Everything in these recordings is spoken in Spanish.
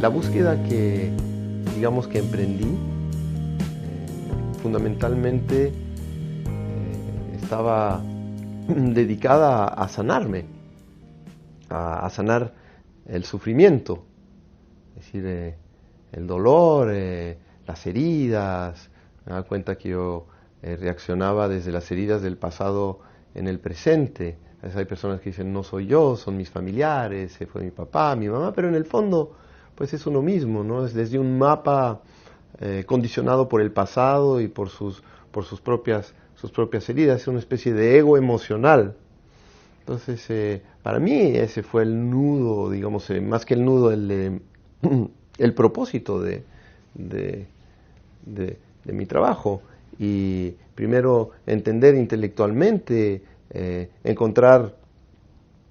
La búsqueda que, digamos, que emprendí, fundamentalmente estaba dedicada a sanarme, a sanar el sufrimiento, es decir, el dolor, las heridas. Me daba cuenta que yo reaccionaba desde las heridas del pasado en el presente. A veces hay personas que dicen, no soy yo, son mis familiares, fue mi papá, mi mamá, pero en el fondo pues es uno mismo, ¿no? Es desde un mapa condicionado por el pasado y por sus propias heridas, es una especie de ego emocional. Entonces, para mí ese fue el nudo, digamos, más que el nudo, el propósito de mi trabajo. Y primero entender intelectualmente, encontrar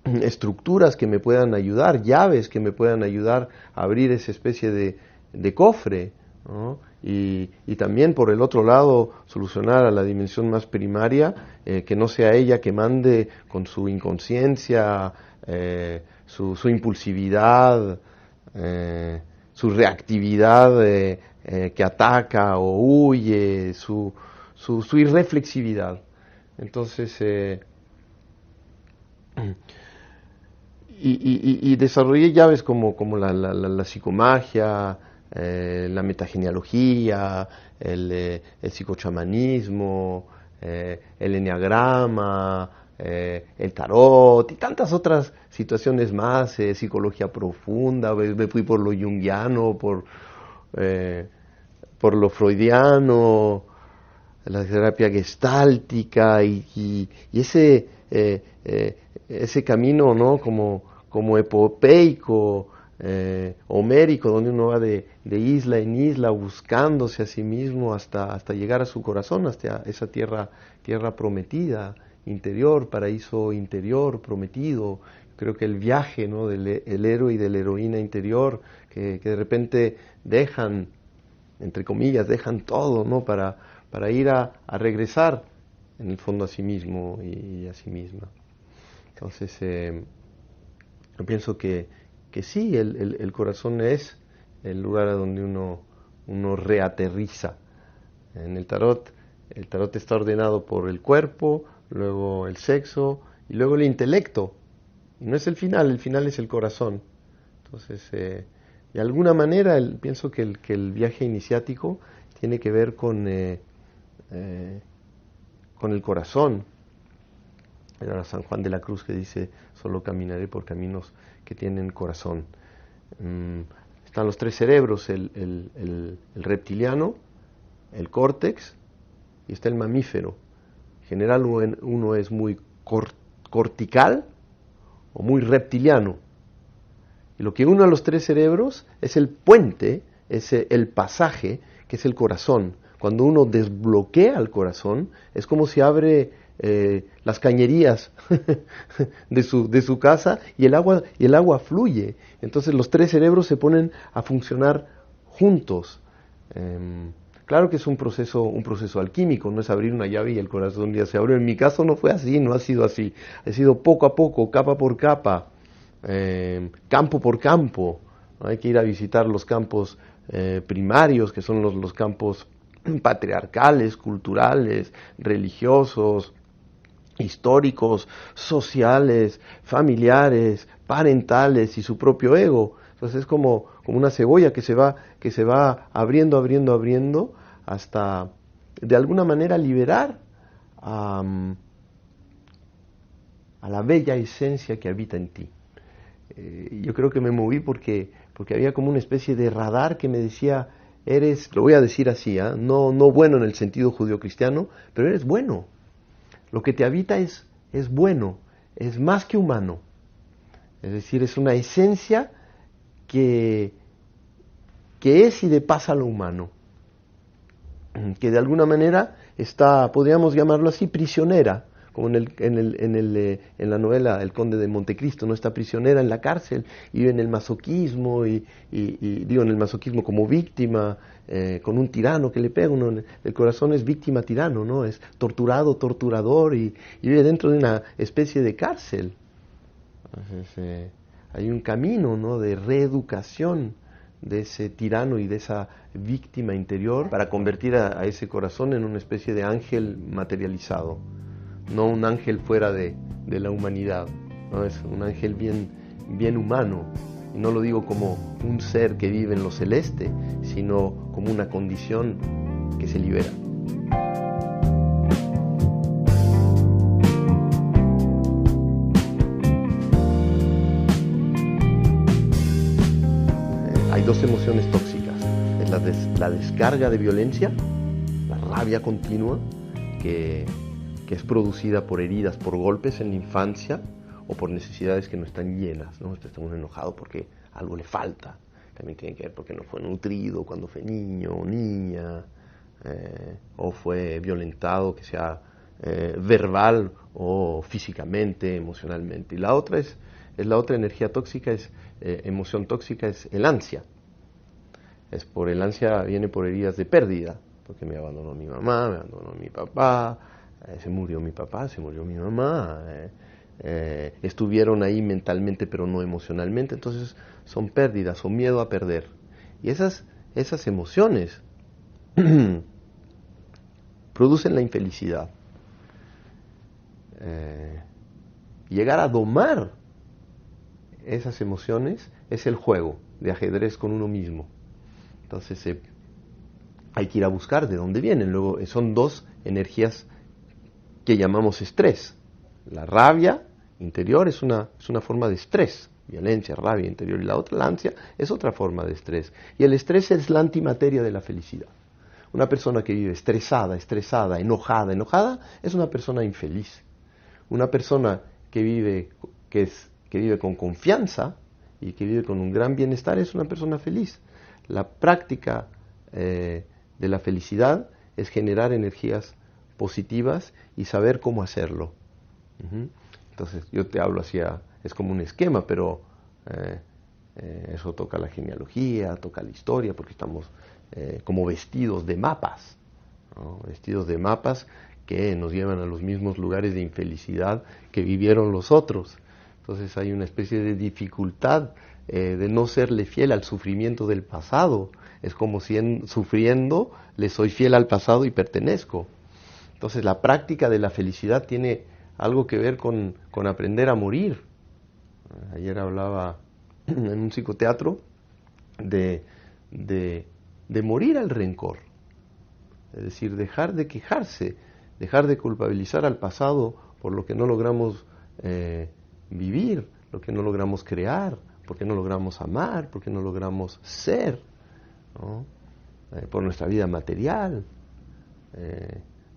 estructuras que me puedan ayudar, llaves que me puedan ayudar a abrir esa especie de cofre, ¿no? Y también por el otro lado solucionar a la dimensión más primaria, que no sea ella que mande con su inconsciencia, su impulsividad, su reactividad que ataca o huye, su irreflexividad. Entonces, y desarrollé llaves como la psicomagia, la metagenealogía, el psicochamanismo, el enneagrama, el tarot y tantas otras situaciones más, psicología profunda. Me fui por lo junguiano, por lo freudiano, la terapia gestáltica y ese camino, ¿no? como epopeico, homérico, donde uno va de isla en isla buscándose a sí mismo hasta llegar a su corazón, hasta esa tierra prometida, interior, paraíso interior, prometido. Creo que el viaje, ¿no? del héroe y de la heroína interior, que de repente dejan, entre comillas, dejan todo, ¿no? para ir a regresar en el fondo a sí mismo y a sí misma. Entonces, yo pienso que sí, el corazón es el lugar a donde uno reaterriza. En el tarot está ordenado por el cuerpo, luego el sexo y luego el intelecto. Y no es el final es el corazón. Entonces, de alguna manera, pienso que el viaje iniciático tiene que ver con el corazón. Era San Juan de la Cruz que dice, solo caminaré por caminos que tienen corazón. Están los tres cerebros, el reptiliano, el córtex y está el mamífero. En general uno es muy cortical o muy reptiliano. Y lo que une a los tres cerebros es el puente, es el pasaje, que es el corazón. Cuando uno desbloquea el corazón, es como si abre las cañerías de su casa y el agua fluye. Entonces los tres cerebros se ponen a funcionar juntos. Claro que es un proceso alquímico, no es abrir una llave y el corazón un día se abrió. En mi caso no fue así, no ha sido así. Ha sido poco a poco, capa por capa, campo por campo. Hay que ir a visitar los campos primarios, que son los campos patriarcales, culturales, religiosos, históricos, sociales, familiares, parentales y su propio ego. Entonces es como una cebolla que se va abriendo hasta de alguna manera liberar a la bella esencia que habita en ti. Yo creo que me moví porque había como una especie de radar que me decía, eres, lo voy a decir así, no bueno en el sentido judeocristiano, pero eres bueno. Lo que te habita es bueno, es más que humano. Es decir, es una esencia que es y depasa lo humano. Que de alguna manera está, podríamos llamarlo así, prisionera, como en la novela El Conde de Montecristo, no está prisionera en la cárcel y vive en el masoquismo y digo en el masoquismo como víctima, con un tirano que le pega. El corazón es víctima tirano, ¿no? Es torturado, torturador y vive dentro de una especie de cárcel. Entonces, hay un camino, ¿no? de reeducación de ese tirano y de esa víctima interior para convertir a ese corazón en una especie de ángel materializado, no un ángel fuera de la humanidad, ¿no? Es un ángel bien humano, y no lo digo como un ser que vive en lo celeste, sino como una condición que se libera. Hay dos emociones tóxicas, es la descarga de violencia, la rabia continua, que es producida por heridas, por golpes en la infancia, o por necesidades que no están llenas, ¿no? Está uno enojado porque algo le falta, también tiene que ver porque no fue nutrido cuando fue niño o niña, o fue violentado, que sea verbal o físicamente, emocionalmente. Y la otra es la otra energía tóxica, emoción tóxica, es el ansia. El ansia viene por heridas de pérdida, porque me abandonó mi mamá, me abandonó mi papá, se murió mi papá, se murió mi mamá, estuvieron ahí mentalmente pero no emocionalmente, entonces son pérdidas, son miedo a perder. Y esas emociones producen la infelicidad. Llegar a domar esas emociones es el juego de ajedrez con uno mismo. Entonces hay que ir a buscar de dónde vienen. Luego son dos energías que llamamos estrés. La rabia interior es una forma de estrés, violencia, rabia interior, y la otra, la ansia, es otra forma de estrés. Y el estrés es la antimateria de la felicidad. Una persona que vive estresada, enojada, es una persona infeliz. Una persona que vive con confianza y que vive con un gran bienestar es una persona feliz. La práctica de la felicidad es generar energías positivas y saber cómo hacerlo. Entonces yo te hablo es como un esquema, pero eso toca la genealogía, toca la historia, porque estamos como vestidos de mapas, ¿no? Vestidos de mapas que nos llevan a los mismos lugares de infelicidad que vivieron los otros. Entonces hay una especie de dificultad de no serle fiel al sufrimiento del pasado. Es como si sufriendo le soy fiel al pasado y pertenezco. Entonces la práctica de la felicidad tiene algo que ver con aprender a morir. Ayer hablaba en un psicoteatro de morir al rencor. Es decir, dejar de quejarse, dejar de culpabilizar al pasado por lo que no logramos vivir, lo que no logramos crear, porque no logramos amar, porque no logramos ser, ¿no? Por nuestra vida material,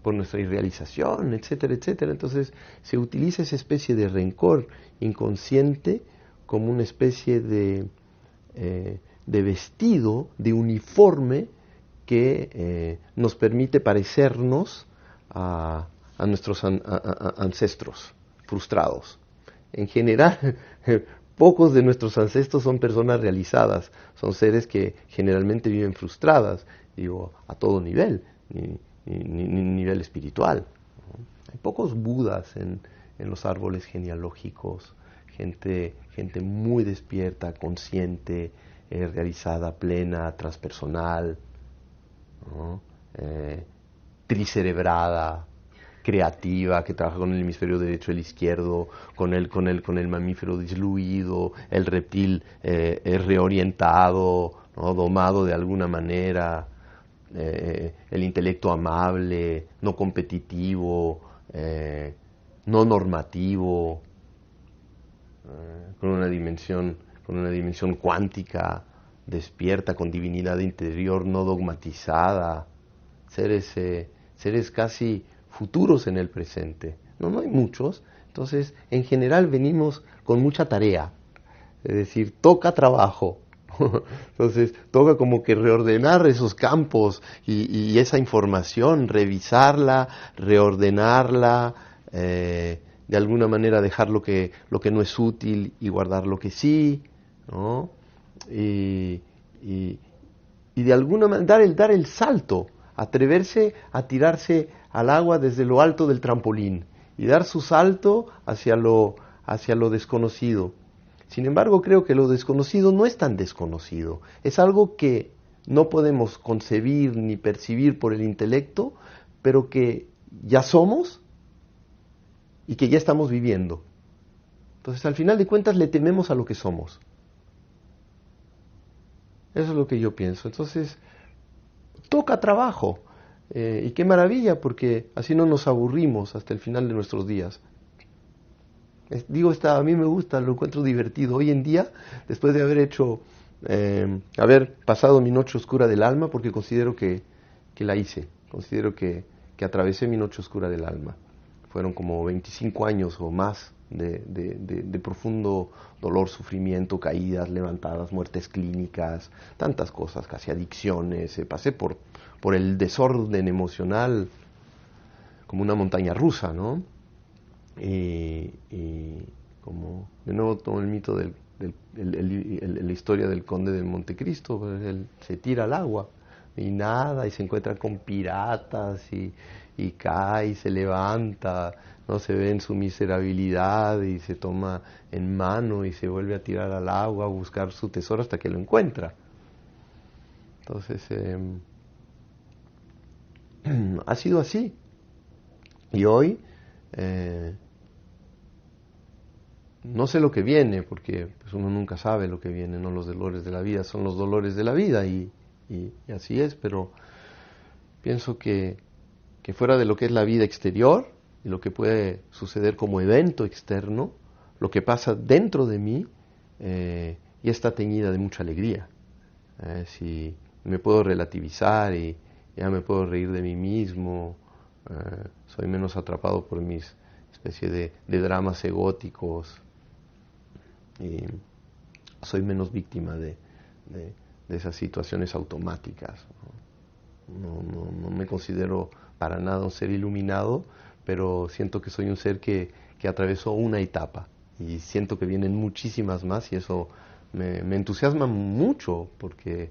por nuestra irrealización, etcétera, etcétera. Entonces se utiliza esa especie de rencor inconsciente como una especie de vestido, de uniforme que nos permite parecernos a nuestros ancestros frustrados. En general, pocos de nuestros ancestros son personas realizadas, son seres que generalmente viven frustradas, digo, a todo nivel, ni nivel espiritual, ¿no? Hay pocos budas en los árboles genealógicos, gente muy despierta, consciente, realizada, plena, transpersonal, ¿no? Tricerebrada, creativa, que trabaja con el hemisferio derecho y el izquierdo, con el mamífero disluido, el reptil reorientado, ¿no? Domado de alguna manera, el intelecto amable, no competitivo, no normativo, con una dimensión cuántica, despierta, con divinidad interior, no dogmatizada, seres casi futuros en el presente. No hay muchos, entonces en general venimos con mucha tarea, es decir, toca trabajo. Entonces toca como que reordenar esos campos y esa información, revisarla, reordenarla, de alguna manera dejar lo que no es útil y guardar lo que sí, ¿no? Y de alguna manera dar el salto, atreverse a tirarse al agua desde lo alto del trampolín y dar su salto hacia lo desconocido. Sin embargo, creo que lo desconocido no es tan desconocido. Es algo que no podemos concebir ni percibir por el intelecto, pero que ya somos y que ya estamos viviendo. Entonces, al final de cuentas, le tememos a lo que somos. Eso es lo que yo pienso. Entonces, toca trabajo. Y qué maravilla, porque así no nos aburrimos hasta el final de nuestros días. A mí me gusta, lo encuentro divertido. Hoy en día, después de haber pasado mi noche oscura del alma, porque considero que la hice, considero que atravesé mi noche oscura del alma. Fueron como 25 años o más de profundo dolor, sufrimiento, caídas, levantadas, muertes clínicas, tantas cosas, casi adicciones. Pasé por el desorden emocional como una montaña rusa, ¿no? Y como de nuevo todo el mito la historia del conde de Montecristo, pues él se tira al agua y nada y se encuentra con piratas y cae y se levanta, no se ve en su miserabilidad y se toma en mano y se vuelve a tirar al agua a buscar su tesoro hasta que lo encuentra. Entonces ha sido así. Y hoy no sé lo que viene, porque pues uno nunca sabe lo que viene, no, los dolores de la vida son los dolores de la vida y así es, pero pienso que fuera de lo que es la vida exterior y lo que puede suceder como evento externo, lo que pasa dentro de mí ya está teñida de mucha alegría. Si me puedo relativizar y ya me puedo reír de mí mismo, soy menos atrapado por mis especie de dramas egóticos, y soy menos víctima de esas situaciones automáticas. No me considero para nada un ser iluminado, pero siento que soy un ser que atravesó una etapa y siento que vienen muchísimas más y eso me entusiasma mucho porque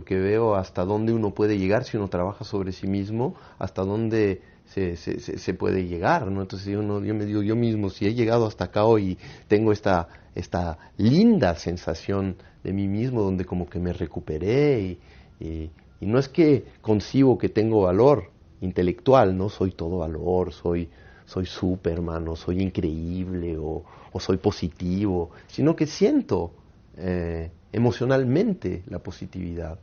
veo hasta dónde uno puede llegar si uno trabaja sobre sí mismo, hasta dónde se puede llegar, ¿no? Entonces yo me digo yo mismo, si he llegado hasta acá hoy y tengo esta linda sensación de mí mismo donde como que me recuperé y no es que concibo que tengo valor intelectual, no soy todo valor, soy Superman o soy increíble o soy positivo, sino que siento emocionalmente la positividad.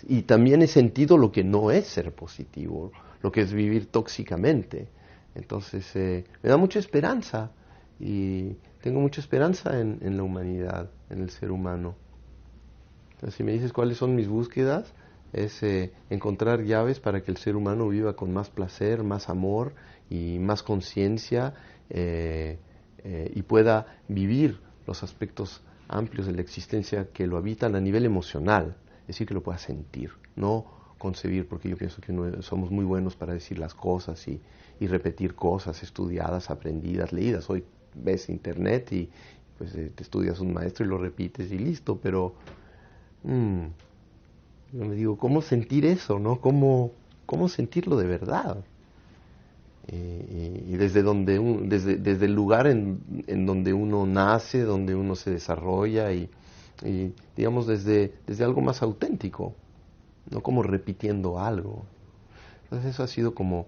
Y también he sentido lo que no es ser positivo, lo que es vivir tóxicamente. Entonces me da mucha esperanza y tengo mucha esperanza en la humanidad, en el ser humano. Entonces, si me dices cuáles son mis búsquedas, es encontrar llaves para que el ser humano viva con más placer, más amor y más conciencia y pueda vivir los aspectos amplios de la existencia que lo habitan a nivel emocional, es decir, que lo pueda sentir, no concebir, porque yo pienso que somos muy buenos para decir las cosas y repetir cosas estudiadas, aprendidas, leídas. Hoy ves internet y pues te estudias un maestro y lo repites y listo, pero yo me digo, ¿cómo sentir eso, no? ¿Cómo sentirlo de verdad? Y desde desde el lugar en donde uno nace, donde uno se desarrolla y digamos desde algo más auténtico, no como repitiendo algo. Entonces eso ha sido como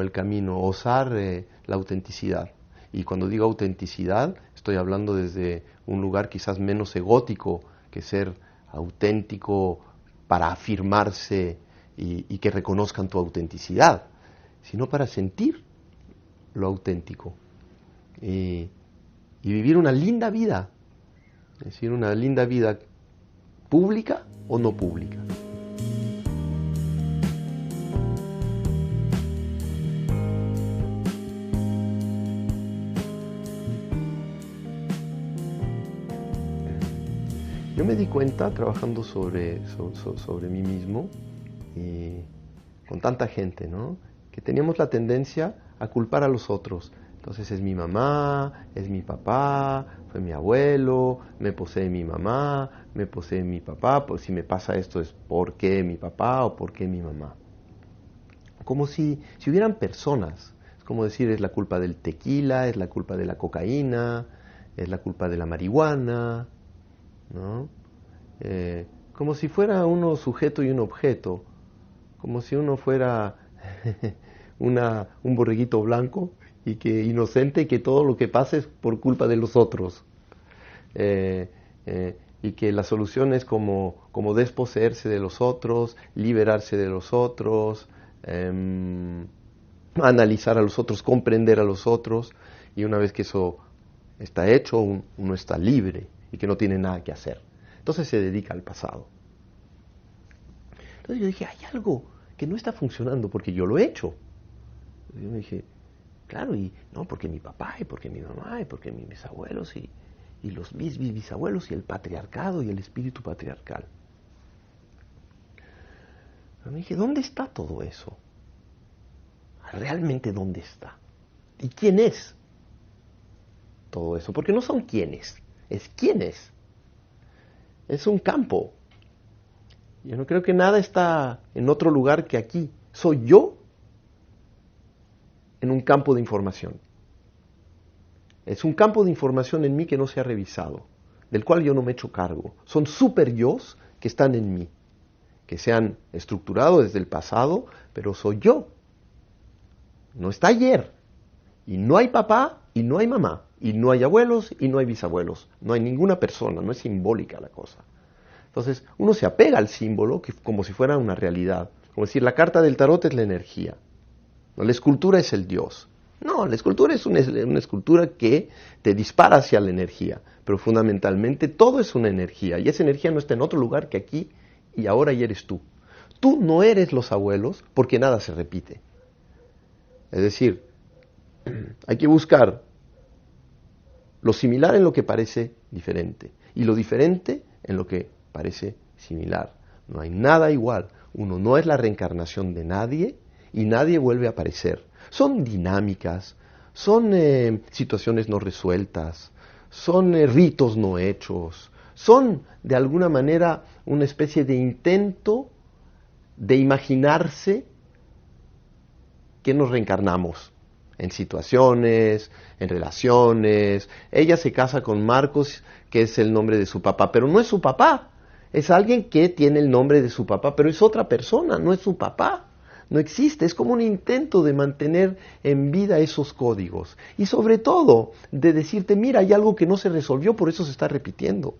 el camino, osar la autenticidad. Y cuando digo autenticidad, estoy hablando desde un lugar quizás menos egótico que ser auténtico para afirmarse y que reconozcan tu autenticidad, sino para sentir lo auténtico y vivir una linda vida, es decir, una linda vida pública o no pública. Yo me di cuenta trabajando sobre mí mismo y con tanta gente, ¿no?, que teníamos la tendencia a culpar a los otros. Entonces es mi mamá, es mi papá, fue mi abuelo, me posee mi mamá, me posee mi papá, pues si me pasa esto es por qué mi papá o por qué mi mamá. Como si hubieran personas, es como decir es la culpa del tequila, es la culpa de la cocaína, es la culpa de la marihuana, ¿no? Como si fuera uno sujeto y un objeto, como si uno fuera un borreguito blanco y que inocente, y que todo lo que pasa es por culpa de los otros, y que la solución es como desposeerse de los otros, liberarse de los otros, analizar a los otros, comprender a los otros, y una vez que eso está hecho, uno está libre y que no tiene nada que hacer. Entonces se dedica al pasado. Entonces yo dije, hay algo que no está funcionando porque yo lo he hecho. Y yo me dije, claro, y no, porque mi papá, y porque mi mamá, y porque mis bisabuelos, y los mis bisabuelos, y el patriarcado, y el espíritu patriarcal. Pero me dije, ¿dónde está todo eso? ¿Realmente dónde está? ¿Y quién es todo eso? Porque no son quiénes, es quién es. Es un campo. Yo no creo que nada está en otro lugar que aquí. Soy yo en un campo de información. Es un campo de información en mí que no se ha revisado, del cual yo no me he hecho cargo. Son super yos que están en mí, que se han estructurado desde el pasado, pero soy yo. No está ayer. Y no hay papá y no hay mamá. Y no hay abuelos y no hay bisabuelos. No hay ninguna persona, no es simbólica la cosa. Entonces, uno se apega al símbolo como si fuera una realidad. Como decir, la carta del tarot es la energía. La escultura es el Dios. No, la escultura es una escultura que te dispara hacia la energía. Pero fundamentalmente todo es una energía. Y esa energía no está en otro lugar que aquí y ahora y eres tú. Tú no eres los abuelos porque nada se repite. Es decir, hay que buscar lo similar en lo que parece diferente. Y lo diferente en lo que parece similar. No hay nada igual. Uno no es la reencarnación de nadie y nadie vuelve a aparecer. Son dinámicas, son situaciones no resueltas, son ritos no hechos, son de alguna manera una especie de intento de imaginarse que nos reencarnamos en situaciones, en relaciones. Ella se casa con Marcos, que es el nombre de su papá, pero no es su papá. Es alguien que tiene el nombre de su papá, pero es otra persona, no es su papá. No existe, es como un intento de mantener en vida esos códigos. Y sobre todo, de decirte, mira, hay algo que no se resolvió, por eso se está repitiendo.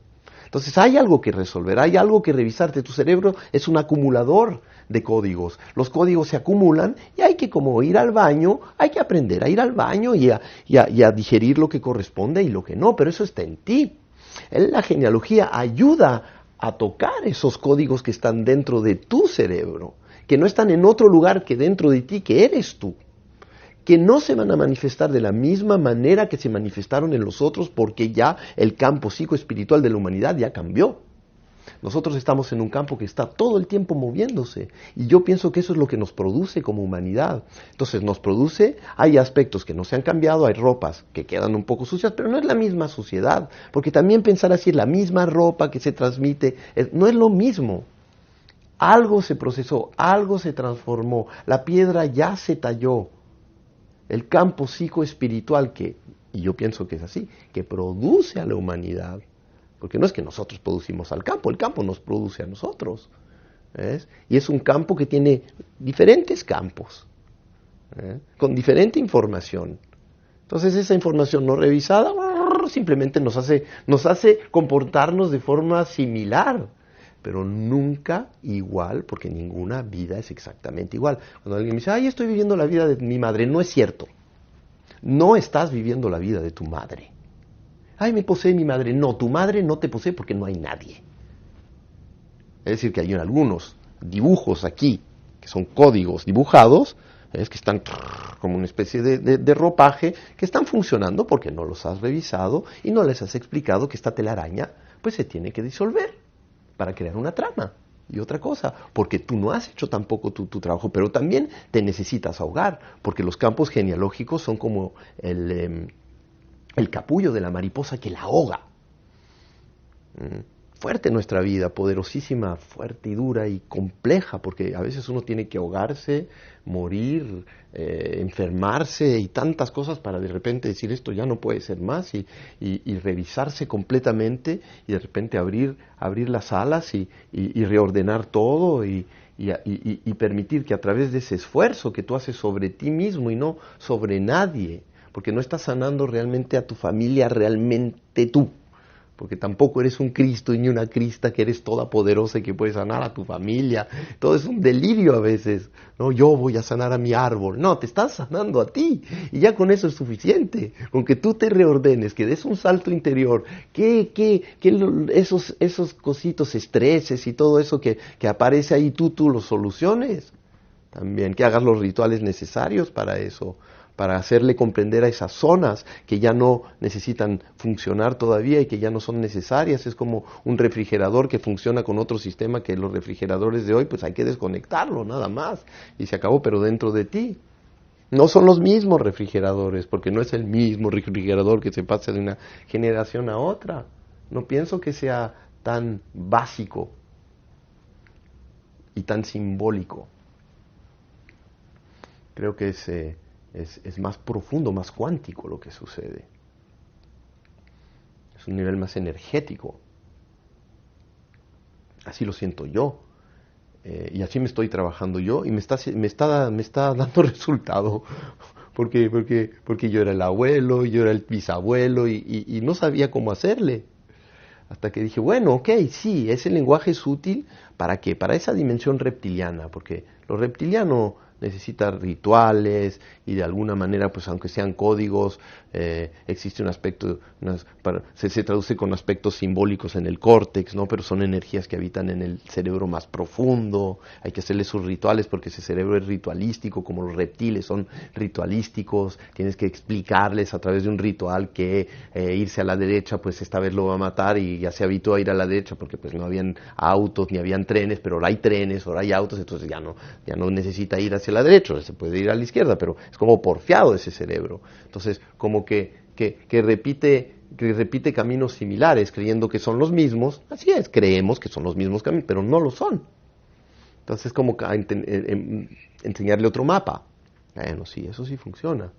Entonces hay algo que resolver, hay algo que revisarte. Tu cerebro es un acumulador de códigos. Los códigos se acumulan y hay que, como ir al baño, hay que aprender a ir al baño y a digerir lo que corresponde y lo que no, pero eso está en ti. La genealogía ayuda a tocar esos códigos que están dentro de tu cerebro, que no están en otro lugar que dentro de ti, que eres tú, que no se van a manifestar de la misma manera que se manifestaron en los otros, porque ya el campo psicoespiritual de la humanidad ya cambió. Nosotros estamos en un campo que está todo el tiempo moviéndose, y yo pienso que eso es lo que nos produce como humanidad. Entonces nos produce, hay aspectos que no se han cambiado, hay ropas que quedan un poco sucias, pero no es la misma suciedad, porque también pensar así, es la misma ropa que se transmite, no es lo mismo. Algo se procesó, algo se transformó, la piedra ya se talló. El campo psicoespiritual y yo pienso que es así, que produce a la humanidad. Porque no es que nosotros producimos al campo, el campo nos produce a nosotros. ¿Ves? Y es un campo que tiene diferentes campos, con diferente información. Entonces esa información no revisada simplemente nos hace comportarnos de forma similar, pero nunca igual, porque ninguna vida es exactamente igual. Cuando alguien me dice, ay, estoy viviendo la vida de mi madre, no es cierto. No estás viviendo la vida de tu madre. Ay, me posee mi madre. No, tu madre no te posee porque no hay nadie. Es decir, que hay algunos dibujos aquí, que son códigos dibujados, que están como una especie de ropaje, que están funcionando porque no los has revisado y no les has explicado que esta telaraña pues se tiene que disolver para crear una trama y otra cosa, porque tú no has hecho tampoco tu trabajo, pero también te necesitas ahogar, porque los campos genealógicos son como el capullo de la mariposa que la ahoga. fuerte nuestra vida, poderosísima, fuerte y dura y compleja, porque a veces uno tiene que ahogarse, morir, enfermarse y tantas cosas para de repente decir esto ya no puede ser más y revisarse completamente y de repente abrir las alas y reordenar todo y permitir que a través de ese esfuerzo que tú haces sobre ti mismo y no sobre nadie, porque no estás sanando realmente a tu familia, realmente tú. Porque tampoco eres un Cristo y ni una Crista que eres toda poderosa y que puedes sanar a tu familia. Todo es un delirio a veces. No, yo voy a sanar a mi árbol. No, te estás sanando a ti. Y ya con eso es suficiente. Con que tú te reordenes, que des un salto interior, que esos cositos, estreses y todo eso que aparece ahí, tú los soluciones. También que hagas los rituales necesarios para eso, para hacerle comprender a esas zonas que ya no necesitan funcionar todavía y que ya no son necesarias. Es como un refrigerador que funciona con otro sistema, que los refrigeradores de hoy pues hay que desconectarlo nada más y se acabó, pero dentro de ti. No son los mismos refrigeradores, porque no es el mismo refrigerador que se pasa de una generación a otra. No pienso que sea tan básico y tan simbólico. Creo que es más profundo, más cuántico lo que sucede. Es un nivel más energético. Así lo siento yo. Y así me estoy trabajando yo y me está dando resultado. Porque yo era el abuelo, yo era el bisabuelo y no sabía cómo hacerle. Hasta que dije, bueno, ok, sí, ese lenguaje es útil. ¿Para qué? Para esa dimensión reptiliana, porque lo reptiliano necesita rituales y de alguna manera, pues aunque sean códigos, existe un aspecto, se traduce con aspectos simbólicos en el córtex, ¿no? Pero son energías que habitan en el cerebro más profundo. Hay que hacerle sus rituales porque ese cerebro es ritualístico, como los reptiles son ritualísticos. Tienes que explicarles a través de un ritual que irse a la derecha, pues esta vez lo va a matar y ya se habituó a ir a la derecha porque pues no habían autos ni habían trenes, pero ahora hay trenes, ahora hay autos, entonces ya no necesita ir hacia la derecha, se puede ir a la izquierda, pero es como porfiado ese cerebro. Entonces, como que repite caminos similares, creyendo que son los mismos. Así es, creemos que son los mismos caminos, pero no lo son. Entonces, es como enseñarle otro mapa. Bueno, sí, eso sí funciona.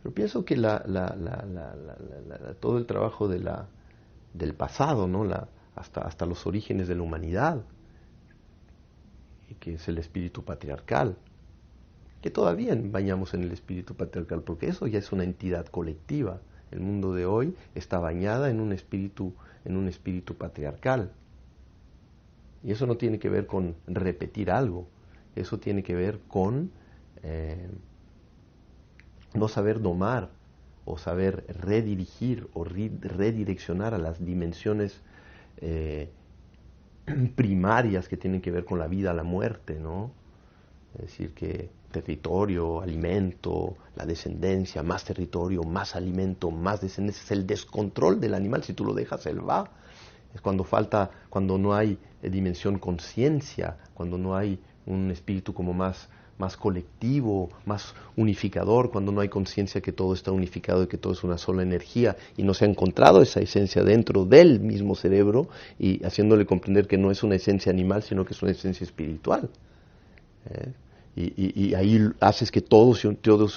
Pero pienso que todo el trabajo del pasado, ¿no? Hasta los orígenes de la humanidad, y que es el espíritu patriarcal, que todavía bañamos en el espíritu patriarcal, porque eso ya es una entidad colectiva. El mundo de hoy está bañada en un espíritu patriarcal. Y eso no tiene que ver con repetir algo, eso tiene que ver con no saber domar o saber redirigir o redireccionar a las dimensiones primarias que tienen que ver con la vida, la muerte, ¿no? Es decir, que territorio, alimento, la descendencia, más territorio, más alimento, más descendencia, es el descontrol del animal. Si tú lo dejas, él va. Es cuando no hay dimensión conciencia, cuando no hay un espíritu como más colectivo, más unificador, cuando no hay conciencia que todo está unificado y que todo es una sola energía y no se ha encontrado esa esencia dentro del mismo cerebro y haciéndole comprender que no es una esencia animal, sino que es una esencia espiritual. Y ahí haces que todo se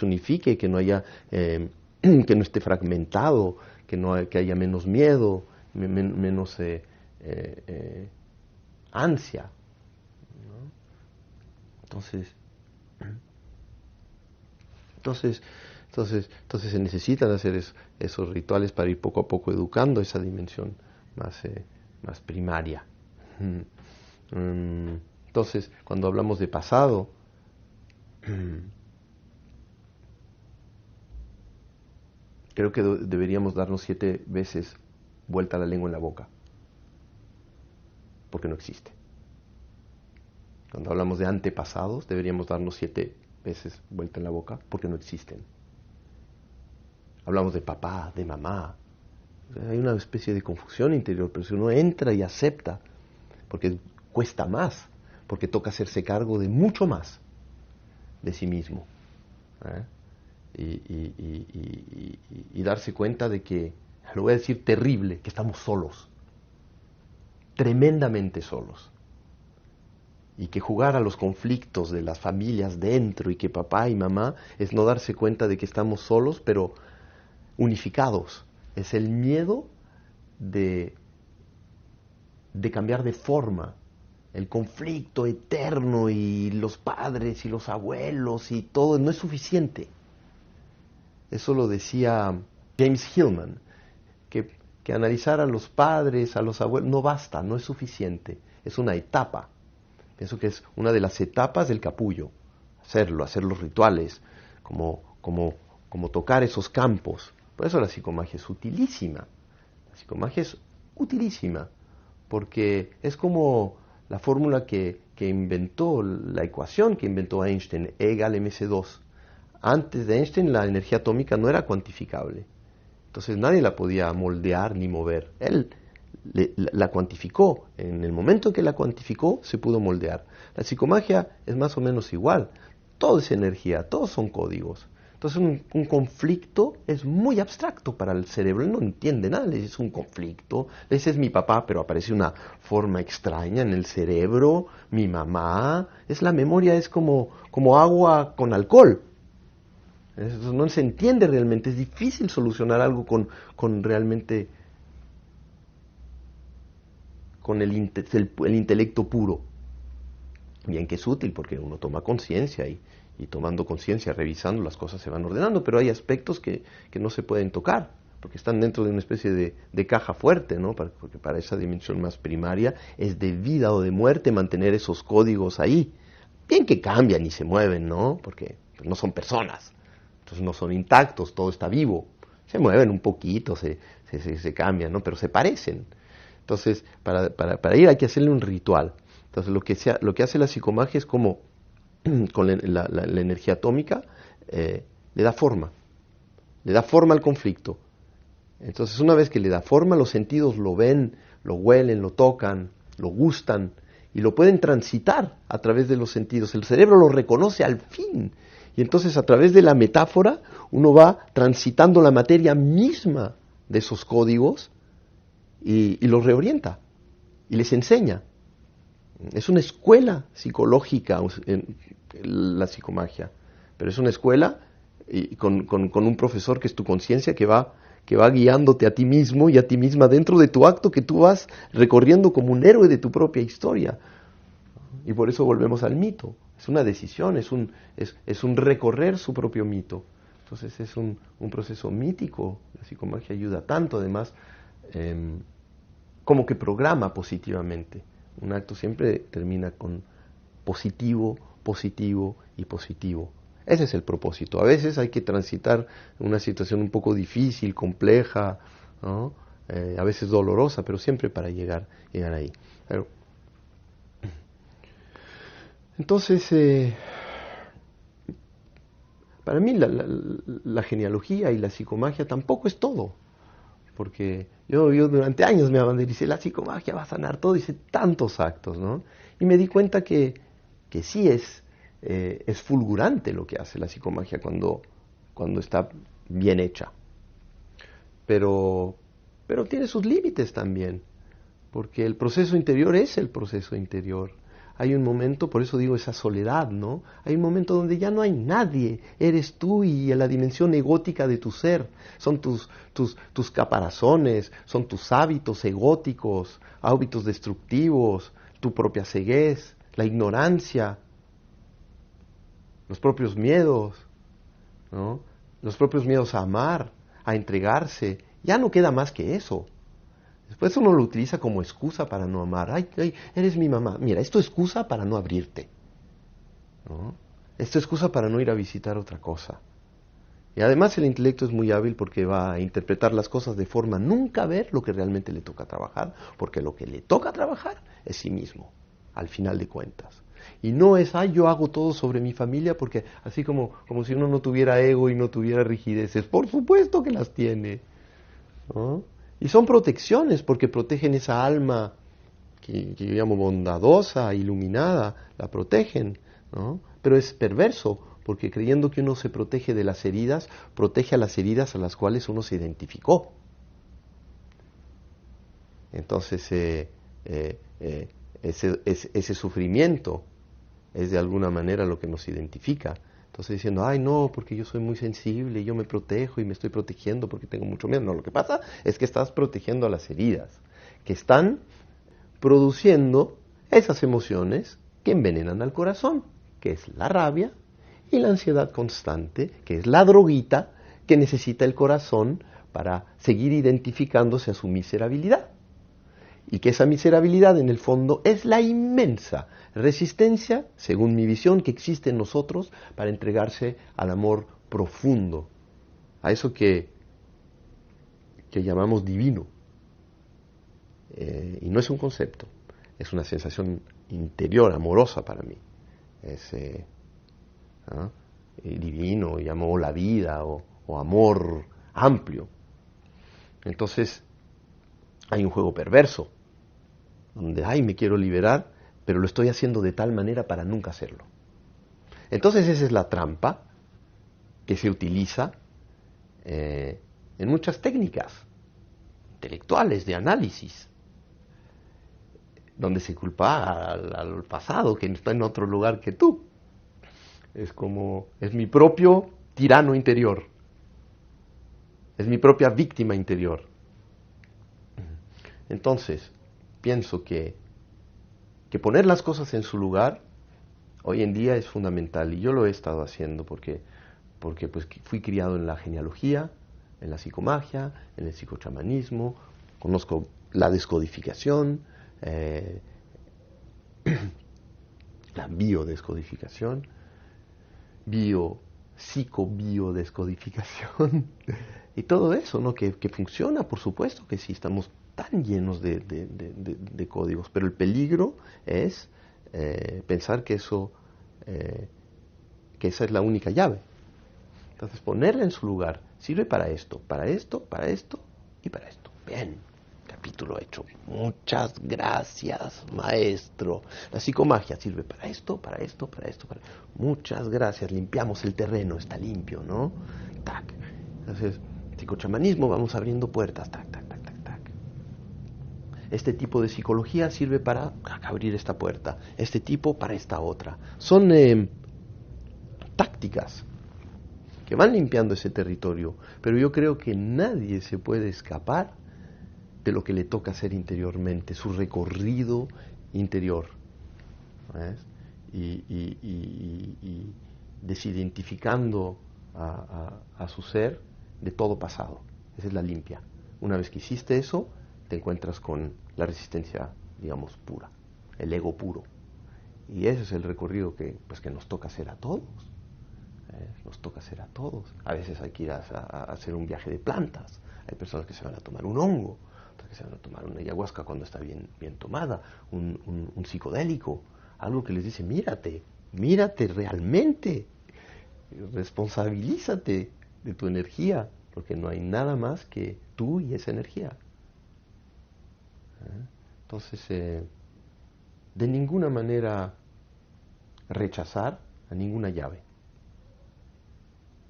unifique, que no haya, que no esté fragmentado, que haya menos miedo, menos ansia, ¿no? Entonces se necesitan hacer esos rituales para ir poco a poco educando esa dimensión más primaria. Entonces, cuando hablamos de pasado, creo que deberíamos darnos 7 veces vuelta la lengua en la boca, porque no existe. Cuando hablamos de antepasados, deberíamos darnos 7 veces vuelta en la boca, porque no existen. Hablamos de papá, de mamá. Hay una especie de confusión interior, pero si uno entra y acepta, porque cuesta más, porque toca hacerse cargo de mucho más de sí mismo, ¿eh? Y darse cuenta de que lo voy a decir terrible, que estamos solos, tremendamente solos. Y que jugar a los conflictos de las familias dentro y que papá y mamá es no darse cuenta de que estamos solos, pero unificados. Es el miedo de cambiar de forma, el conflicto eterno y los padres y los abuelos y todo, no es suficiente. Eso lo decía James Hillman, que analizar a los padres, a los abuelos, no basta, no es suficiente, es una etapa. Pienso que es una de las etapas del capullo, hacer los rituales, como tocar esos campos. Por eso la psicomagia es utilísima. La psicomagia es utilísima, porque es como la fórmula que inventó, la ecuación que inventó Einstein, E = mc2. Antes de Einstein la energía atómica no era cuantificable. Entonces nadie la podía moldear ni mover. Él la cuantificó. En el momento que la cuantificó, se pudo moldear. La psicomagia es más o menos igual. Todo es energía, todos son códigos. Entonces un conflicto es muy abstracto para el cerebro. Él no entiende nada, le dices un conflicto. Ese es mi papá, pero aparece una forma extraña en el cerebro. Mi mamá. La memoria es como agua con alcohol. Eso no se entiende realmente. Es difícil solucionar algo con realmente con el intelecto puro. Bien que es útil porque uno toma conciencia y tomando conciencia, revisando, las cosas se van ordenando, pero hay aspectos que no se pueden tocar, porque están dentro de una especie de caja fuerte, ¿no? Porque para esa dimensión más primaria es de vida o de muerte mantener esos códigos ahí. Bien que cambian y se mueven, ¿no? Porque no son personas, entonces no son intactos, todo está vivo. Se mueven un poquito, se cambian, ¿no? Pero se parecen. Entonces, para ir hay que hacerle un ritual. Entonces, lo que hace la psicomagia es como, con la energía atómica, le da forma al conflicto. Entonces, una vez que le da forma, los sentidos lo ven, lo huelen, lo tocan, lo gustan, y lo pueden transitar a través de los sentidos. El cerebro lo reconoce al fin. Y entonces, a través de la metáfora, uno va transitando la materia misma de esos códigos, y los reorienta y les enseña. Es una escuela psicológica la psicomagia, pero es una escuela con un profesor que es tu conciencia que va guiándote a ti mismo y a ti misma dentro de tu acto que tú vas recorriendo como un héroe de tu propia historia. Y por eso volvemos al mito. Es una decisión, es un recorrer su propio mito. Entonces es un proceso mítico. La psicomagia ayuda tanto, además, como que programa positivamente. Un acto siempre termina con positivo, positivo y positivo. Ese es el propósito. A veces hay que transitar una situación un poco difícil, compleja, ¿no? A veces dolorosa, pero siempre para llegar ahí. Pero, entonces, para mí la genealogía y la psicomagia tampoco es todo. Porque yo durante años me abandoné y dice, la psicomagia va a sanar todo, hice tantos actos, ¿no? Y me di cuenta que sí es fulgurante lo que hace la psicomagia cuando está bien hecha. Pero tiene sus límites también, porque el proceso interior es el proceso interior. Hay un momento, por eso digo esa soledad, ¿no? Hay un momento donde ya no hay nadie, eres tú y la dimensión egótica de tu ser. Son tus caparazones, son tus hábitos egóticos, hábitos destructivos, tu propia ceguez, la ignorancia, los propios miedos, ¿no? Los propios miedos a amar, a entregarse. Ya no queda más que eso. Después uno lo utiliza como excusa para no amar. Ay, eres mi mamá. Mira, esto es excusa para no abrirte, ¿no? Esto es excusa para no ir a visitar otra cosa. Y además el intelecto es muy hábil porque va a interpretar las cosas de forma nunca ver lo que realmente le toca trabajar, porque lo que le toca trabajar es sí mismo, al final de cuentas. Y no es, yo hago todo sobre mi familia, porque así como si uno no tuviera ego y no tuviera rigideces. Por supuesto que las tiene, ¿no? Y son protecciones, porque protegen esa alma que yo llamo bondadosa, iluminada, la protegen, ¿no? Pero es perverso, porque creyendo que uno se protege de las heridas, protege a las heridas a las cuales uno se identificó. Entonces, ese sufrimiento es de alguna manera lo que nos identifica. Entonces diciendo, ay no, porque yo soy muy sensible, yo me protejo y me estoy protegiendo porque tengo mucho miedo. No, lo que pasa es que estás protegiendo a las heridas, que están produciendo esas emociones que envenenan al corazón, que es la rabia y la ansiedad constante, que es la droguita que necesita el corazón para seguir identificándose a su miserabilidad. Y que esa miserabilidad en el fondo es la inmensa resistencia, según mi visión, que existe en nosotros para entregarse al amor profundo, a eso que llamamos divino. Y no es un concepto, es una sensación interior, amorosa para mí. Es divino, llamo la vida o amor amplio. Entonces, hay un juego perverso, donde, ay, me quiero liberar, pero lo estoy haciendo de tal manera para nunca hacerlo. Entonces esa es la trampa que se utiliza en muchas técnicas intelectuales de análisis, donde se culpa al pasado, que está en otro lugar que tú. Es como, es mi propio tirano interior, es mi propia víctima interior. Entonces, pienso que poner las cosas en su lugar hoy en día es fundamental, y yo lo he estado haciendo porque pues fui criado en la genealogía, en la psicomagia, en el psicochamanismo, conozco la descodificación, la biodescodificación, psicobiodescodificación y todo eso, ¿no? Que funciona, por supuesto que sí, estamos tan llenos de códigos, pero el peligro es pensar que esa es la única llave. Entonces ponerla en su lugar sirve para esto, para esto, para esto y para esto. Bien, capítulo hecho. Muchas gracias, maestro. La psicomagia sirve para esto, para esto, para esto. Muchas gracias, limpiamos el terreno, está limpio, ¿no? Tac. Entonces, psicochamanismo, vamos abriendo puertas, tac, tac, tac, tac, tac. Este tipo de psicología sirve para abrir esta puerta, este tipo para esta otra. Son tácticas que van limpiando ese territorio, pero yo creo que nadie se puede escapar de lo que le toca hacer interiormente, su recorrido interior, ¿ves? Y desidentificando a su ser de todo pasado. Esa es la limpia. Una vez que hiciste eso, te encuentras con la resistencia, digamos, pura, el ego puro. Y ese es el recorrido que nos toca hacer a todos. Nos toca hacer a todos. A veces hay que ir a hacer un viaje de plantas. Hay personas que se van a tomar un hongo, otras que se van a tomar una ayahuasca cuando está bien tomada, un psicodélico, algo que les dice, mírate realmente, responsabilízate de tu energía, porque no hay nada más que tú y esa energía. Entonces, de ninguna manera rechazar a ninguna llave.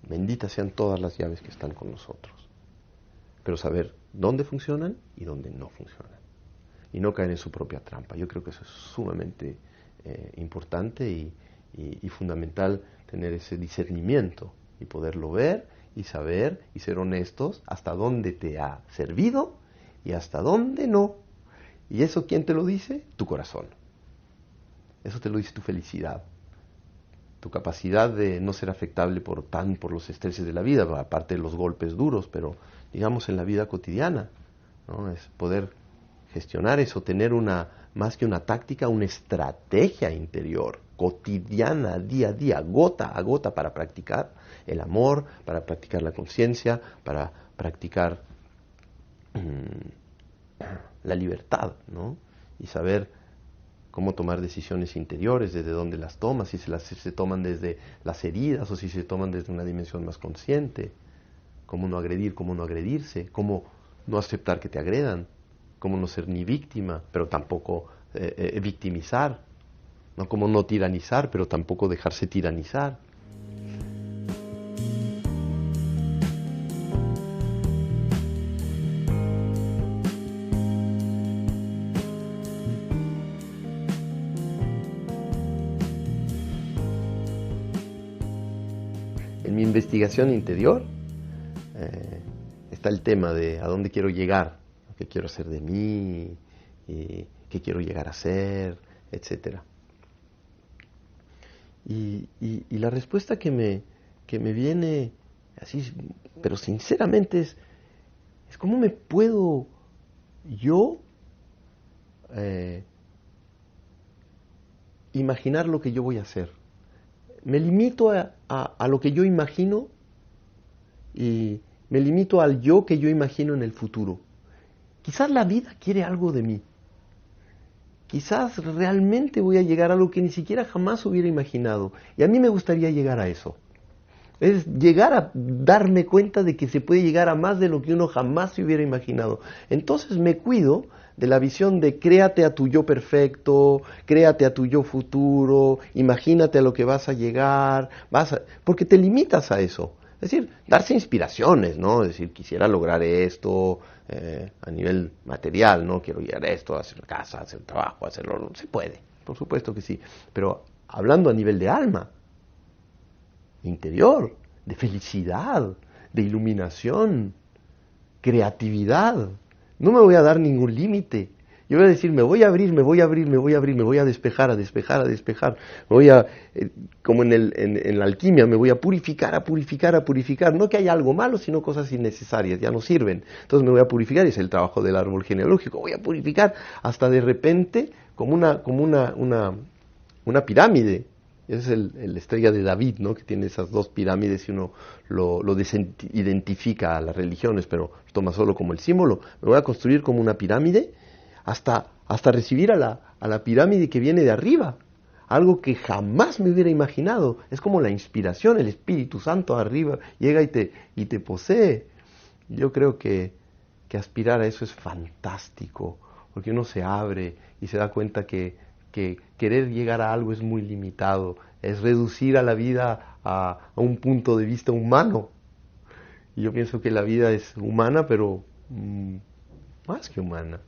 Benditas sean todas las llaves que están con nosotros. Pero saber dónde funcionan y dónde no funcionan. Y no caer en su propia trampa. Yo creo que eso es sumamente importante y fundamental, tener ese discernimiento y poderlo ver y saber y ser honestos hasta dónde te ha servido y hasta dónde no. ¿Y eso quién te lo dice? Tu corazón. Eso te lo dice tu felicidad. Tu capacidad de no ser afectable por los estreses de la vida, aparte de los golpes duros, pero digamos en la vida cotidiana, ¿no? Es poder gestionar eso, tener más que una táctica, una estrategia interior, cotidiana, día a día, gota a gota, para practicar el amor, para practicar la conciencia, para practicar la libertad, ¿no? Y saber cómo tomar decisiones interiores, desde dónde las tomas, si se toman desde las heridas o si se toman desde una dimensión más consciente, cómo no agredir, cómo no agredirse, cómo no aceptar que te agredan, cómo no ser ni víctima, pero tampoco victimizar, ¿no? Cómo no tiranizar, pero tampoco dejarse tiranizar. mi investigación interior está el tema de a dónde quiero llegar, qué quiero hacer de mí, qué quiero llegar a ser, etcétera. Y la respuesta que me viene así, pero sinceramente es cómo me puedo yo imaginar lo que yo voy a hacer. Me limito a lo que yo imagino y me limito al yo que yo imagino en el futuro. Quizás la vida quiere algo de mí. Quizás realmente voy a llegar a lo que ni siquiera jamás hubiera imaginado. Y a mí me gustaría llegar a eso. Es llegar a darme cuenta de que se puede llegar a más de lo que uno jamás se hubiera imaginado. Entonces me cuido de la visión de créate a tu yo perfecto, créate a tu yo futuro, imagínate a lo que vas a llegar, porque te limitas a eso. Es decir, darse inspiraciones, ¿no? Es decir, quisiera lograr esto a nivel material, ¿no? Quiero llegar a esto, hacer la casa, hacer el trabajo, hacerlo, se puede, por supuesto que sí. Pero hablando a nivel de alma, interior, de felicidad, de iluminación, creatividad, no me voy a dar ningún límite. Yo voy a decir, me voy a abrir, me voy a abrir, me voy a abrir, me voy a despejar, a despejar, a despejar. Me voy a, como en la alquimia, me voy a purificar, a purificar, a purificar. No que haya algo malo, sino cosas innecesarias, ya no sirven. Entonces me voy a purificar, y es el trabajo del árbol genealógico. Voy a purificar hasta de repente, como una pirámide. Esa es la estrella de David, ¿no? Que tiene esas dos pirámides y uno lo identifica a las religiones, pero toma solo como el símbolo. Me voy a construir como una pirámide hasta recibir a la pirámide que viene de arriba, algo que jamás me hubiera imaginado. Es como la inspiración, el Espíritu Santo arriba llega y te posee. Yo creo que aspirar a eso es fantástico, porque uno se abre y se da cuenta que querer llegar a algo es muy limitado, es reducir a la vida a un punto de vista humano. Y yo pienso que la vida es humana, pero más que humana.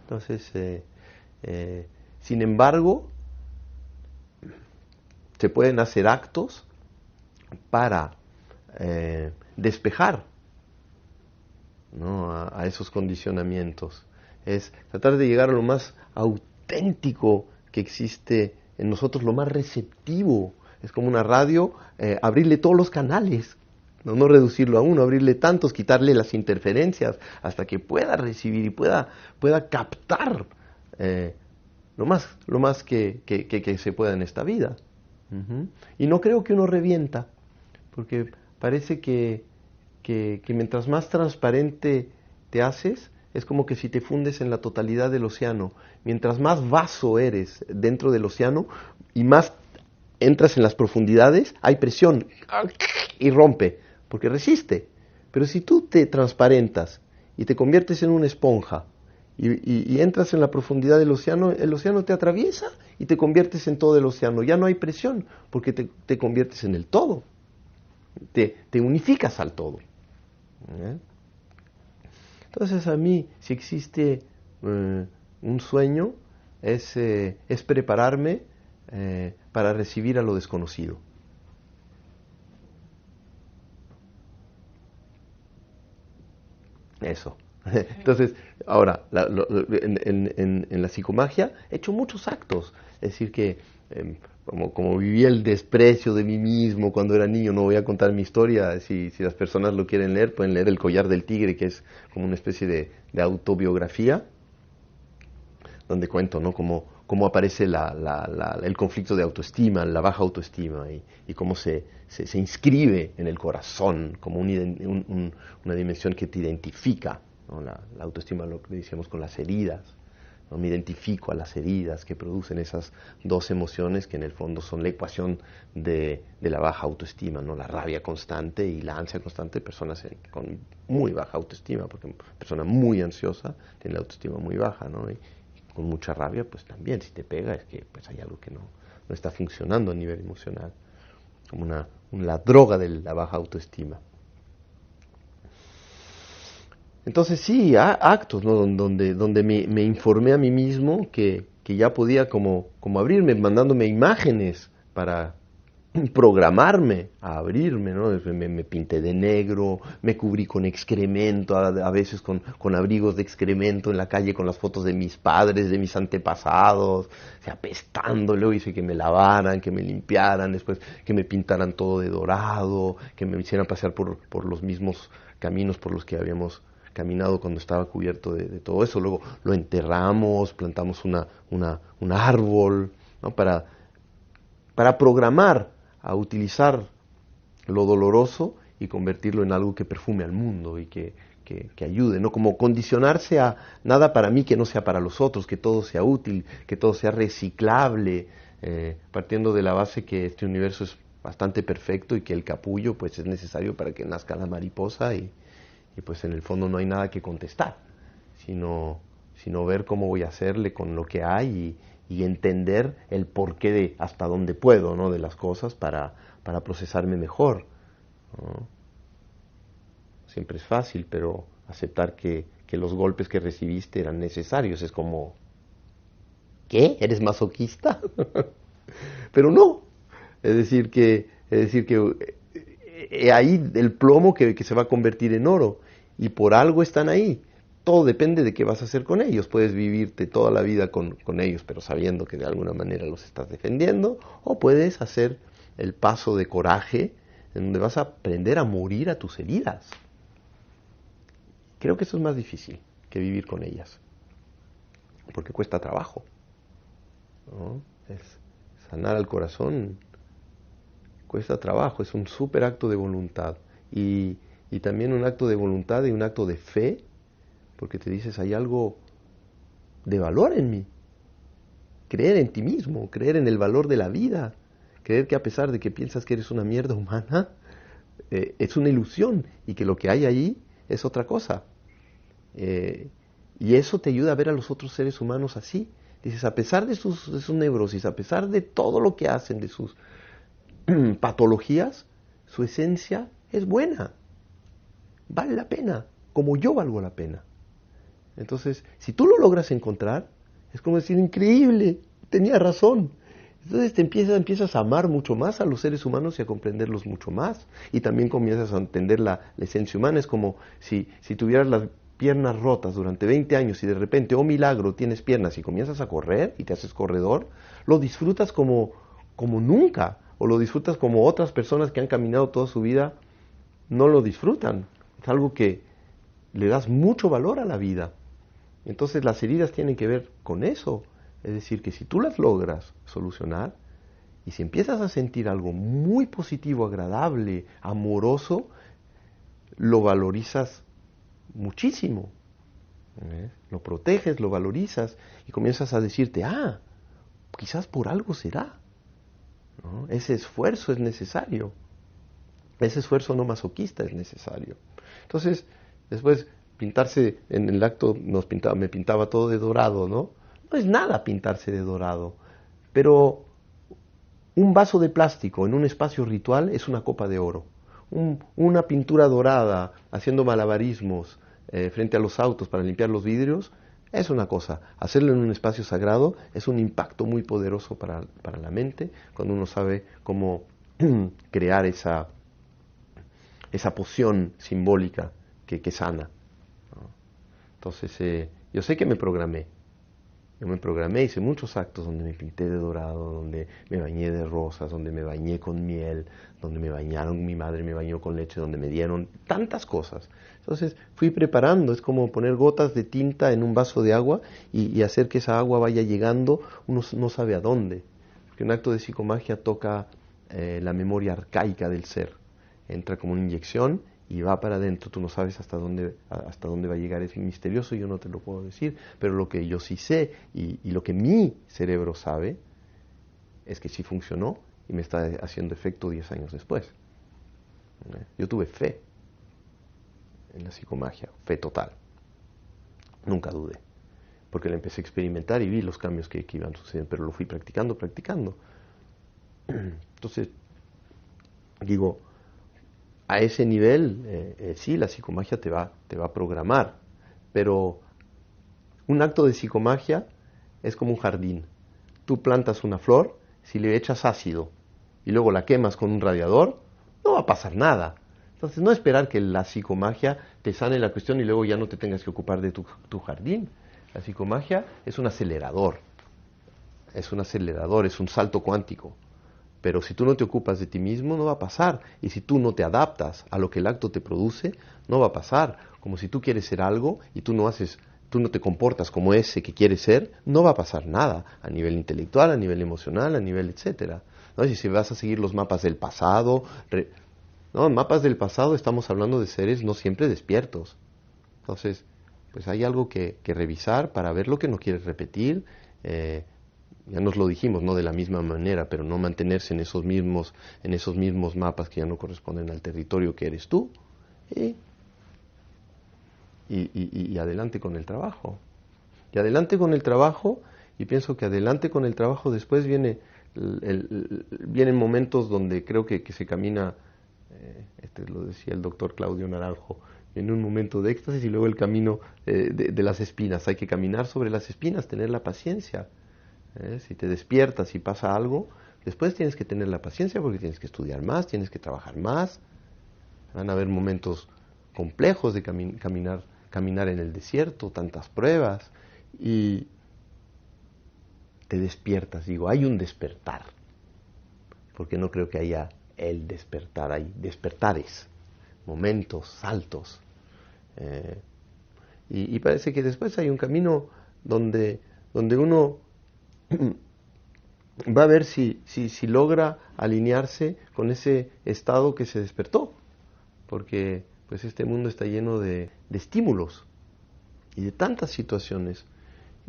Entonces, sin embargo, se pueden hacer actos para despejar, ¿no? a esos condicionamientos. Es tratar de llegar a lo más auténtico que existe en nosotros, lo más receptivo. Es como una radio, abrirle todos los canales, no reducirlo a uno, abrirle tantos, quitarle las interferencias hasta que pueda recibir y pueda captar lo más que se pueda en esta vida. Y no creo que uno revienta, porque parece que mientras más transparente te haces, es como que si te fundes en la totalidad del océano. Mientras más vaso eres dentro del océano y más entras en las profundidades, hay presión y rompe, porque resiste. Pero si tú te transparentas y te conviertes en una esponja y entras en la profundidad del océano, el océano te atraviesa y te conviertes en todo el océano. Ya no hay presión, porque te conviertes en el todo. Te unificas al todo. Entonces a mí, si existe un sueño, es prepararme para recibir a lo desconocido. Eso. Entonces, ahora, en la psicomagia he hecho muchos actos. Es decir, que como viví el desprecio de mí mismo cuando era niño, no voy a contar mi historia. Si las personas lo quieren leer, pueden leer El collar del tigre, que es como una especie de autobiografía, donde cuento, ¿no? cómo aparece el conflicto de autoestima, la baja autoestima, y cómo se inscribe en el corazón como una dimensión que te identifica, ¿no? La autoestima, lo que decíamos con las heridas, ¿no? Me identifico a las heridas que producen esas dos emociones que en el fondo son la ecuación de la baja autoestima, ¿no? La rabia constante y la ansia constante de personas con muy baja autoestima, porque una persona muy ansiosa tiene la autoestima muy baja, ¿no? Y con mucha rabia, pues también, si te pega, es que pues hay algo que no está funcionando a nivel emocional, como la droga de la baja autoestima. Entonces sí, actos, ¿no? donde me informé a mí mismo que ya podía como abrirme, mandándome imágenes para programarme a abrirme, ¿no? Me pinté de negro, me cubrí con excremento, a veces con abrigos de excremento en la calle con las fotos de mis padres, de mis antepasados, o sea, apestando. Luego hice que me lavaran, que me limpiaran, después que me pintaran todo de dorado, que me hicieran pasear por los mismos caminos por los que habíamos caminado cuando estaba cubierto de todo eso. Luego lo enterramos, plantamos un árbol, ¿no? Para programar a utilizar lo doloroso y convertirlo en algo que perfume al mundo y que ayude, ¿no? Como condicionarse a nada para mí que no sea para los otros, que todo sea útil, que todo sea reciclable, partiendo de la base que este universo es bastante perfecto y que el capullo pues es necesario para que nazca la mariposa y pues en el fondo no hay nada que contestar, sino ver cómo voy a hacerle con lo que hay y entender el porqué de hasta dónde puedo, ¿no? De las cosas para procesarme mejor, ¿no? Siempre es fácil, pero aceptar que los golpes que recibiste eran necesarios es como, ¿qué? ¿Eres masoquista? Pero no, es decir que ahí el plomo que se va a convertir en oro y por algo están ahí. Todo depende de qué vas a hacer con ellos. Puedes vivirte toda la vida con ellos, pero sabiendo que de alguna manera los estás defendiendo, o puedes hacer el paso de coraje en donde vas a aprender a morir a tus heridas. Creo que eso es más difícil que vivir con ellas, porque cuesta trabajo, ¿no? Sanar al corazón cuesta trabajo, es un súper acto de voluntad y también un acto de voluntad y un acto de fe, porque te dices, hay algo de valor en mí. Creer en ti mismo, creer en el valor de la vida, creer que a pesar de que piensas que eres una mierda humana, es una ilusión y que lo que hay allí es otra cosa. Y eso te ayuda a ver a los otros seres humanos así. Dices, a pesar de sus neurosis, a pesar de todo lo que hacen, de sus patologías, su esencia es buena. Vale la pena, como yo valgo la pena. Entonces, si tú lo logras encontrar, es como decir, increíble, tenía razón. Entonces te empiezas a amar mucho más a los seres humanos y a comprenderlos mucho más. Y también comienzas a entender la esencia humana. Es como si tuvieras las piernas rotas durante 20 años y de repente, oh milagro, tienes piernas y comienzas a correr y te haces corredor, lo disfrutas como nunca. O lo disfrutas como otras personas que han caminado toda su vida no lo disfrutan. Es algo que le das mucho valor a la vida. Entonces las heridas tienen que ver con eso. Es decir, que si tú las logras solucionar y si empiezas a sentir algo muy positivo, agradable, amoroso, lo valorizas muchísimo. Lo proteges, lo valorizas y comienzas a decirte, quizás por algo será, ¿no? Ese esfuerzo es necesario. Ese esfuerzo no masoquista es necesario. Entonces, después pintarse en el acto me pintaba todo de dorado, ¿no? No es nada pintarse de dorado, pero un vaso de plástico en un espacio ritual es una copa de oro. Una pintura dorada haciendo malabarismos frente a los autos para limpiar los vidrios es una cosa. Hacerlo en un espacio sagrado es un impacto muy poderoso para la mente cuando uno sabe cómo crear esa poción simbólica que sana, ¿no? Entonces, yo sé que me programé. Yo me programé, hice muchos actos donde me pinté de dorado, donde me bañé de rosas, donde me bañé con miel, donde me bañaron, mi madre me bañó con leche, donde me dieron tantas cosas. Entonces fui preparando, es como poner gotas de tinta en un vaso de agua y hacer que esa agua vaya llegando, uno no sabe a dónde. Porque un acto de psicomagia toca la memoria arcaica del ser. Entra como una inyección y va para adentro. Tú no sabes hasta dónde va a llegar, es misterioso, yo no te lo puedo decir, pero lo que yo sí sé y lo que mi cerebro sabe es que sí funcionó y me está haciendo efecto 10 años después. Yo tuve fe en la psicomagia, fe total, nunca dudé, porque la empecé a experimentar y vi los cambios que iban sucediendo, pero lo fui practicando. Entonces, digo, a ese nivel, sí, la psicomagia te va a programar, pero un acto de psicomagia es como un jardín. Tú plantas una flor, si le echas ácido y luego la quemas con un radiador, no va a pasar nada. Entonces, no esperar que la psicomagia te sane la cuestión y luego ya no te tengas que ocupar de tu jardín. La psicomagia es un acelerador, es un salto cuántico. Pero si tú no te ocupas de ti mismo, no va a pasar. Y si tú no te adaptas a lo que el acto te produce, no va a pasar. Como si tú quieres ser algo y tú no te comportas como ese que quieres ser, no va a pasar nada. A nivel intelectual, a nivel emocional, a nivel etcétera. ¿No? Y si vas a seguir los mapas del pasado, no, mapas del pasado estamos hablando de seres no siempre despiertos. Entonces, pues hay algo que revisar para ver lo que no quieres repetir. Ya nos lo dijimos, no de la misma manera, pero no mantenerse en esos mismos mapas que ya no corresponden al territorio que eres tú. Y adelante con el trabajo. Y adelante con el trabajo, y pienso que adelante con el trabajo después vienen momentos donde creo que se camina, lo decía el doctor Claudio Naranjo, en un momento de éxtasis y luego el camino de las espinas. Hay que caminar sobre las espinas, tener la paciencia. Si te despiertas y pasa algo, después tienes que tener la paciencia porque tienes que estudiar más, tienes que trabajar más. Van a haber momentos complejos de caminar en el desierto, tantas pruebas, y te despiertas. Digo, hay un despertar, porque no creo que haya el despertar, hay despertares, momentos, saltos. Y parece que después hay un camino donde uno va a ver si logra alinearse con ese estado que se despertó, porque pues este mundo está lleno de estímulos y de tantas situaciones.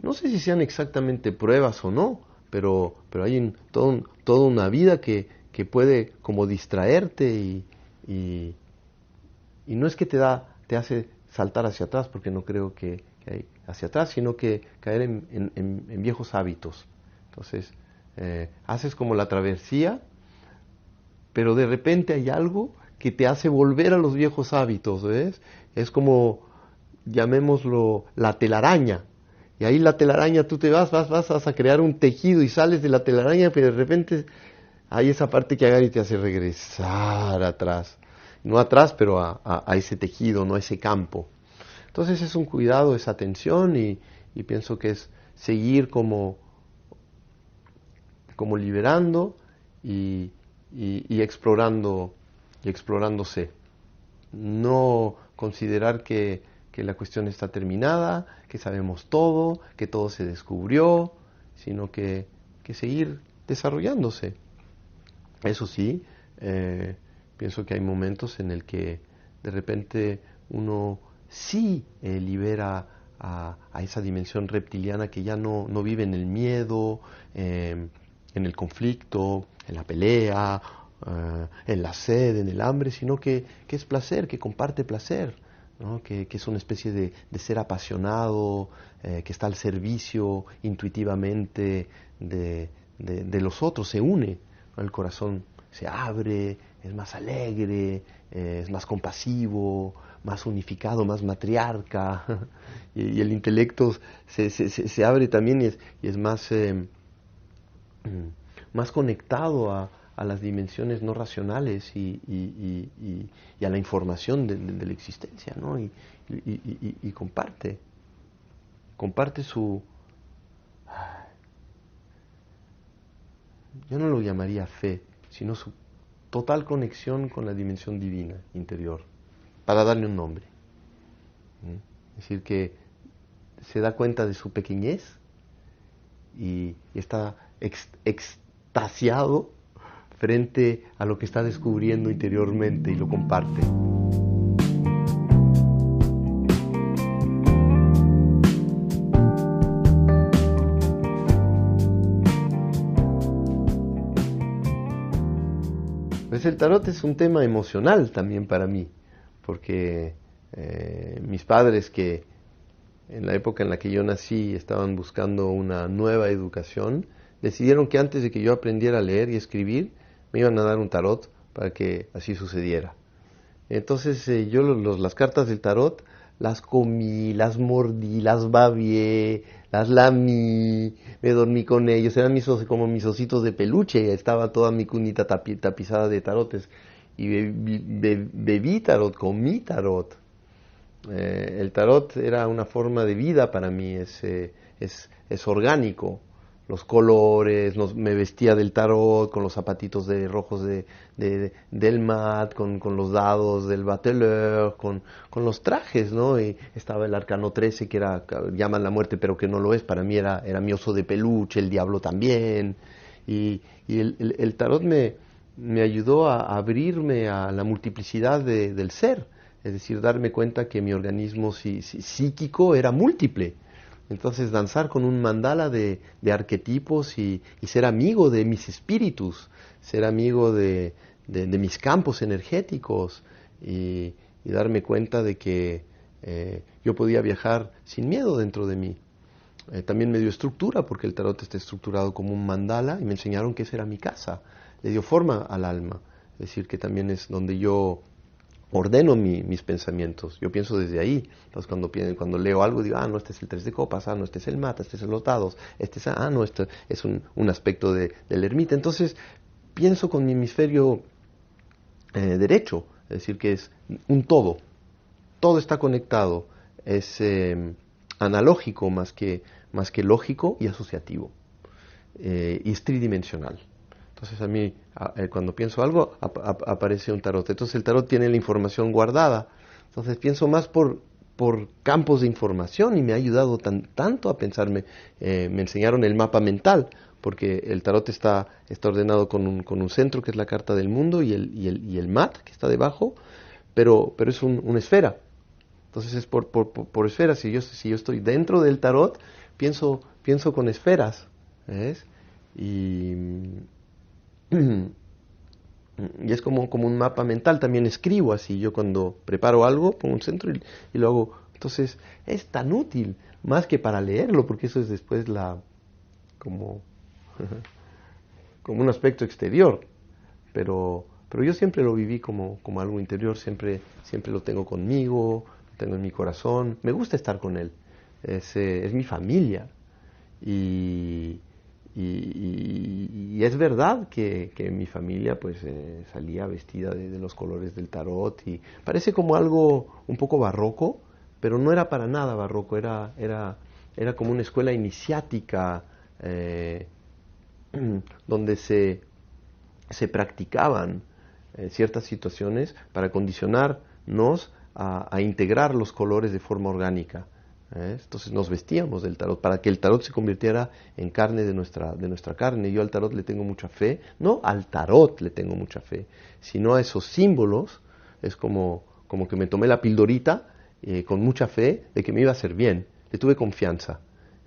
No sé si sean exactamente pruebas o no, pero hay toda una vida que puede como distraerte y no es que te hace saltar hacia atrás, porque no creo que hay hacia atrás, sino que caer en viejos hábitos. Entonces, haces como la travesía, pero de repente hay algo que te hace volver a los viejos hábitos, ¿ves? Es como, llamémoslo, la telaraña. Y ahí la telaraña, tú te vas a crear un tejido y sales de la telaraña, pero de repente hay esa parte que agarra y te hace regresar atrás. No atrás, pero a ese tejido, no a ese campo. Entonces es un cuidado, es atención y pienso que es seguir como liberando y explorándose. No considerar que la cuestión está terminada, que sabemos todo, que todo se descubrió, sino que seguir desarrollándose. Eso sí, pienso que hay momentos en el que de repente uno sí libera a esa dimensión reptiliana que ya no vive en el miedo, en el conflicto, en la pelea, en la sed, en el hambre, sino que es placer, que comparte placer, ¿no? Que es una especie de ser apasionado, que está al servicio intuitivamente de los otros, se une, ¿no? El corazón se abre, es más alegre, es más compasivo, más unificado, más matriarca, y el intelecto se abre también y es más conectado a las dimensiones no racionales y a la información de la existencia, ¿no? Y comparte su... Yo no lo llamaría fe, sino su total conexión con la dimensión divina interior, para darle un nombre. Es decir, que se da cuenta de su pequeñez y está extasiado frente a lo que está descubriendo interiormente y lo comparte. Pues el tarot es un tema emocional también para mí, porque mis padres, que en la época en la que yo nací estaban buscando una nueva educación, decidieron que antes de que yo aprendiera a leer y escribir, me iban a dar un tarot para que así sucediera. Entonces yo las cartas del tarot las comí, las mordí, las babié, las lamí, me dormí con ellos, eran como mis ositos de peluche, estaba toda mi cunita tapizada de tarotes, y bebí tarot, comí tarot. El tarot era una forma de vida para mí, es orgánico. Los colores, me vestía del tarot con los zapatitos rojos del mat, con los dados del bateleur, con los trajes, ¿no? Y estaba el arcano 13 que llaman la muerte pero que no lo es, para mí era mi oso de peluche, el diablo también. Y el tarot me ayudó a abrirme a la multiplicidad del ser, es decir, darme cuenta que mi organismo psíquico era múltiple. Entonces danzar con un mandala de arquetipos y ser amigo de mis espíritus, ser amigo de mis campos energéticos y darme cuenta de que yo podía viajar sin miedo dentro de mí. También me dio estructura porque el tarot está estructurado como un mandala y me enseñaron que esa era mi casa. Le dio forma al alma, es decir, que también es donde yo ordeno mis pensamientos, yo pienso desde ahí. Entonces cuando leo algo digo, no, este es el 3 de copas, no, este es el mata, este es los dados, no, este es un aspecto del ermita. Entonces pienso con mi hemisferio derecho, es decir, que es un todo está conectado, es analógico más que lógico y asociativo, y es tridimensional. Entonces a mí, cuando pienso algo, aparece un tarot. Entonces el tarot tiene la información guardada. Entonces pienso más por campos de información y me ha ayudado tanto a pensarme. Me enseñaron el mapa mental, porque el tarot está ordenado con un centro, que es la carta del mundo, y el mat, que está debajo, pero es una esfera. Entonces es por esferas. Si yo estoy dentro del tarot, pienso con esferas, ¿ves? Y es como un mapa mental. También escribo así. Yo cuando preparo algo pongo un centro y lo hago. Entonces es tan útil, más que para leerlo, porque eso es después como un aspecto exterior. Pero yo siempre lo viví como algo interior. Siempre lo tengo conmigo, lo tengo en mi corazón. Me gusta estar con él. Es mi familia. Y es verdad que mi familia pues salía vestida de los colores del tarot, y parece como algo un poco barroco, pero no era para nada barroco, era como una escuela iniciática, donde se practicaban ciertas situaciones para condicionarnos a integrar los colores de forma orgánica. Entonces nos vestíamos del tarot para que el tarot se convirtiera en carne de nuestra carne. Yo al tarot le tengo mucha fe, no al tarot le tengo mucha fe, sino a esos símbolos. Es como que me tomé la pildorita con mucha fe de que me iba a hacer bien, le tuve confianza.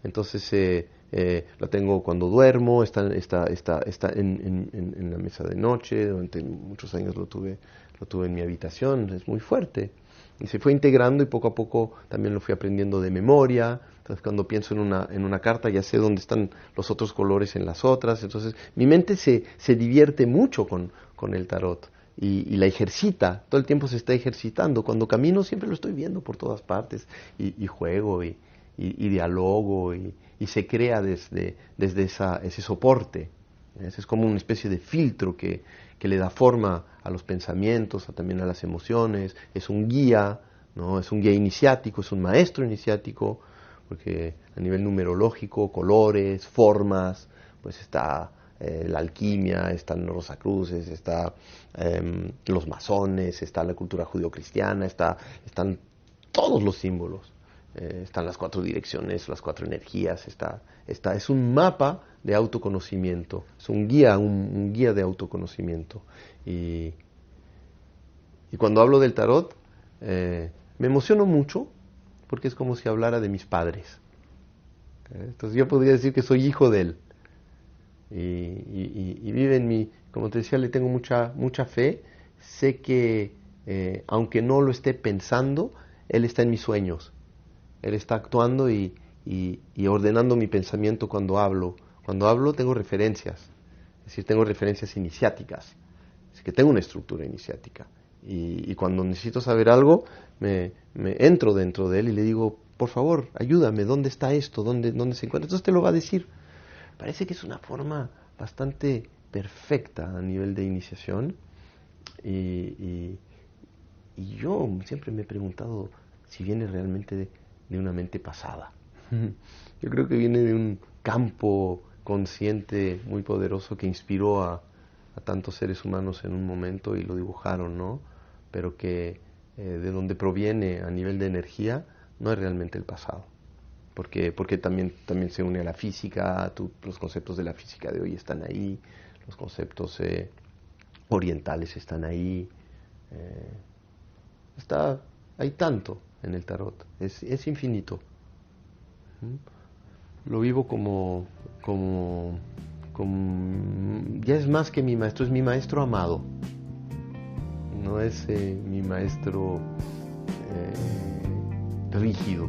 Entonces la tengo cuando duermo, está en la mesa de noche. Durante muchos años lo tuve en mi habitación, es muy fuerte. Y se fue integrando y poco a poco también lo fui aprendiendo de memoria. Entonces cuando pienso en una carta ya sé dónde están los otros colores en las otras. Entonces mi mente se divierte mucho con el tarot y la ejercita, todo el tiempo se está ejercitando. Cuando camino siempre lo estoy viendo por todas partes y juego y dialogo y se crea desde ese soporte. Es como una especie de filtro que le da forma a los pensamientos, también a las emociones. Es un guía, ¿no? Es un guía iniciático, es un maestro iniciático, porque a nivel numerológico, colores, formas, pues está la alquimia, están los Rosacruces, está los masones, está la cultura judeocristiana, están todos los símbolos. Están las 4 direcciones, las 4 energías, es un mapa de autoconocimiento, es un guía de autoconocimiento. Y cuando hablo del tarot, me emociono mucho, porque es como si hablara de mis padres. Entonces yo podría decir que soy hijo de él. Y vive en mí, como te decía, le tengo mucha fe. Sé que, aunque no lo esté pensando, él está en mis sueños. Él está actuando y ordenando mi pensamiento cuando hablo. Cuando hablo tengo referencias, es decir, tengo referencias iniciáticas. Es que tengo una estructura iniciática. Y cuando necesito saber algo, me entro dentro de él y le digo, por favor, ayúdame, ¿dónde está esto? ¿Dónde se encuentra? Entonces te lo va a decir. Parece que es una forma bastante perfecta a nivel de iniciación. Y, y yo siempre me he preguntado si viene realmente de una mente pasada. Yo creo que viene de un campo consciente muy poderoso que inspiró a tantos seres humanos en un momento y lo dibujaron, ¿no? Pero que de donde proviene a nivel de energía no es realmente el pasado. Porque también se une a la física, los conceptos de la física de hoy están ahí, los conceptos orientales están ahí. Hay tanto en el tarot, es infinito. Lo vivo ya es más que mi maestro, es mi maestro amado. No es mi maestro rígido.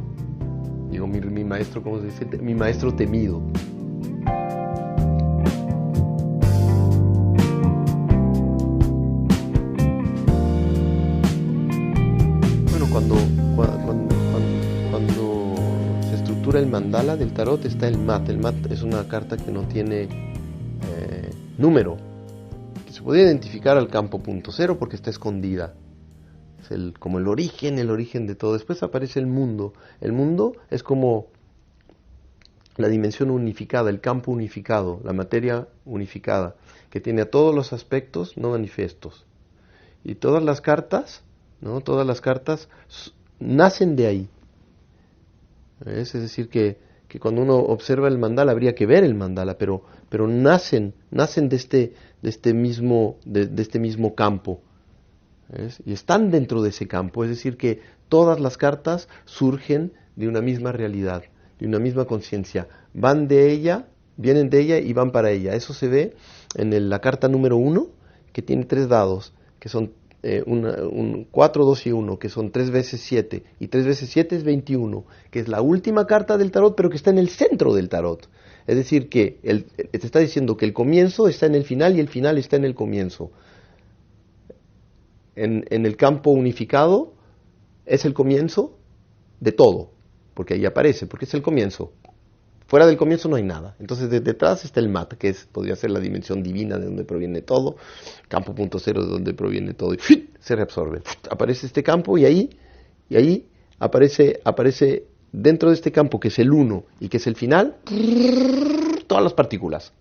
Digo, mi maestro, ¿cómo se dice? Mi maestro temido. Bueno, cuando se estructura el mandala del tarot está el mat. El mat es una carta que no tiene número, que se puede identificar al campo punto cero porque está escondida. Es como el origen de todo. Después aparece el mundo. El mundo es como la dimensión unificada, el campo unificado, la materia unificada, que tiene a todos los aspectos no manifiestos. Y todas las cartas, ¿no? Todas las cartas nacen de ahí. Es decir, que cuando uno observa el mandala, habría que ver el mandala, pero nacen de este mismo campo. ¿Ves? Y están dentro de ese campo, es decir, que todas las cartas surgen de una misma realidad, de una misma conciencia, vienen de ella y van para ella. Eso se ve en la carta número 1, que tiene 3 dados, que son 4, 2 y 1, que son 3 veces 7, y 3 veces 7 es 21, que es la última carta del tarot, pero que está en el centro del tarot. Es decir, que te está diciendo que el comienzo está en el final y el final está en el comienzo. En el campo unificado es el comienzo de todo, porque ahí aparece, porque es el comienzo. Fuera del comienzo no hay nada. Entonces detrás está el mat, que podría ser la dimensión divina de donde proviene todo, campo punto cero de donde proviene todo, y se reabsorbe. Aparece este campo y ahí aparece dentro de este campo, que es el uno y que es el final, todas las partículas.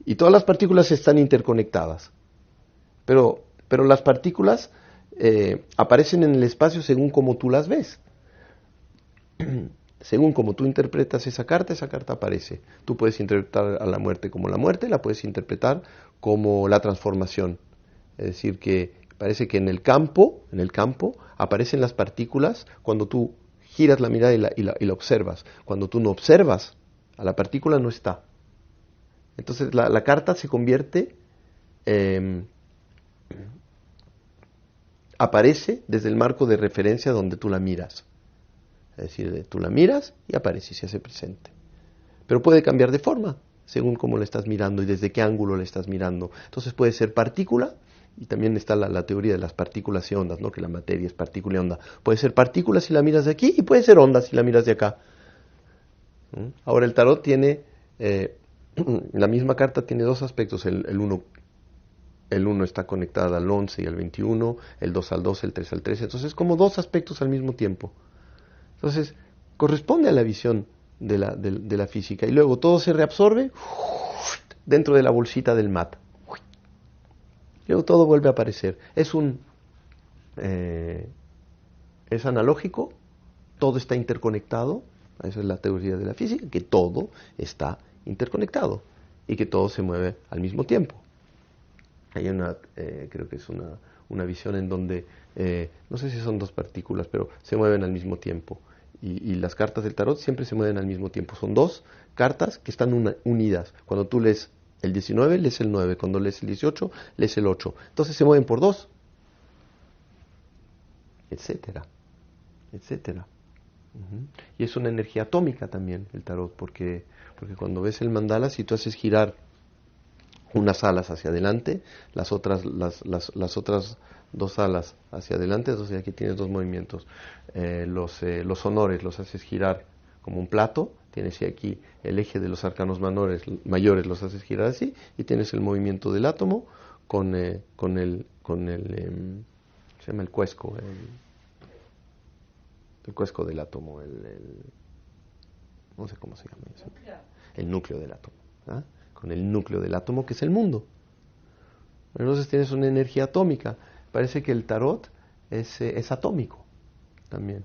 Y todas las partículas están interconectadas. Pero las partículas aparecen en el espacio según como tú las ves. Según como tú interpretas esa carta aparece. Tú puedes interpretar a la muerte como la muerte, la puedes interpretar como la transformación. Es decir, que parece que en el campo aparecen las partículas cuando tú giras la mirada y la observas. Cuando tú no observas, a la partícula no está. Entonces la carta se convierte... aparece desde el marco de referencia donde tú la miras. Es decir, tú la miras y aparece y se hace presente. Pero puede cambiar de forma, según cómo la estás mirando y desde qué ángulo la estás mirando. Entonces puede ser partícula, y también está la teoría de las partículas y ondas, ¿no? Que la materia es partícula y onda. Puede ser partícula si la miras de aquí y puede ser onda si la miras de acá. Ahora el tarot tiene, la misma carta tiene 2 aspectos, el 1 está conectada al 11 y al 21, el 2 al 12, el 3 al 13, entonces es como 2 aspectos al mismo tiempo. Entonces, corresponde a la visión de la física. Y luego todo se reabsorbe dentro de la bolsita del mat. Luego todo vuelve a aparecer. Es analógico, todo está interconectado. Esa es la teoría de la física, que todo está interconectado y que todo se mueve al mismo tiempo. Hay creo que es una visión en donde, no sé si son 2 partículas, pero se mueven al mismo tiempo. Y las cartas del tarot siempre se mueven al mismo tiempo. Son 2 cartas que están unidas. Cuando tú lees el 19, lees el 9. Cuando lees el 18, lees el 8. Entonces se mueven por 2. Etcétera. Etcétera. Y es una energía atómica también el tarot, porque cuando ves el mandala, si tú haces girar unas alas hacia adelante, las otras dos alas hacia adelante, entonces aquí tienes dos movimientos. Los honores los haces girar como un plato, tienes aquí el eje de los arcanos mayores los haces girar así, y tienes el movimiento del átomo con el se llama el cuesco, el cuesco del átomo, no sé cómo se llama eso, el núcleo del átomo, ¿ah? Con el núcleo del átomo que es el mundo. Entonces tienes una energía atómica. Parece que el tarot es atómico también.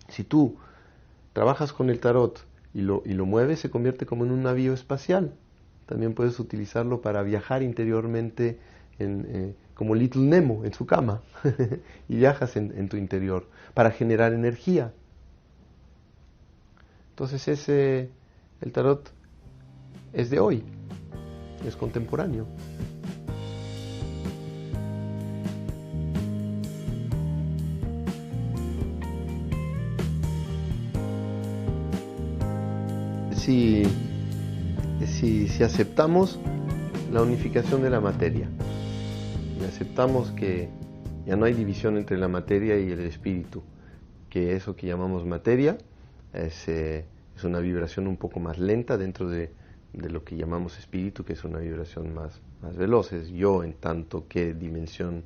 Si tú trabajas con el tarot y lo mueves, se convierte como en un navío espacial. También puedes utilizarlo para viajar interiormente como Little Nemo en su cama y viajas en tu interior para generar energía. Entonces el tarot es de hoy, es contemporáneo. Si aceptamos la unificación de la materia y aceptamos que ya no hay división entre la materia y el espíritu, que eso que llamamos materia es una vibración un poco más lenta dentro de lo que llamamos espíritu, que es una vibración más veloz. Es yo en tanto que dimensión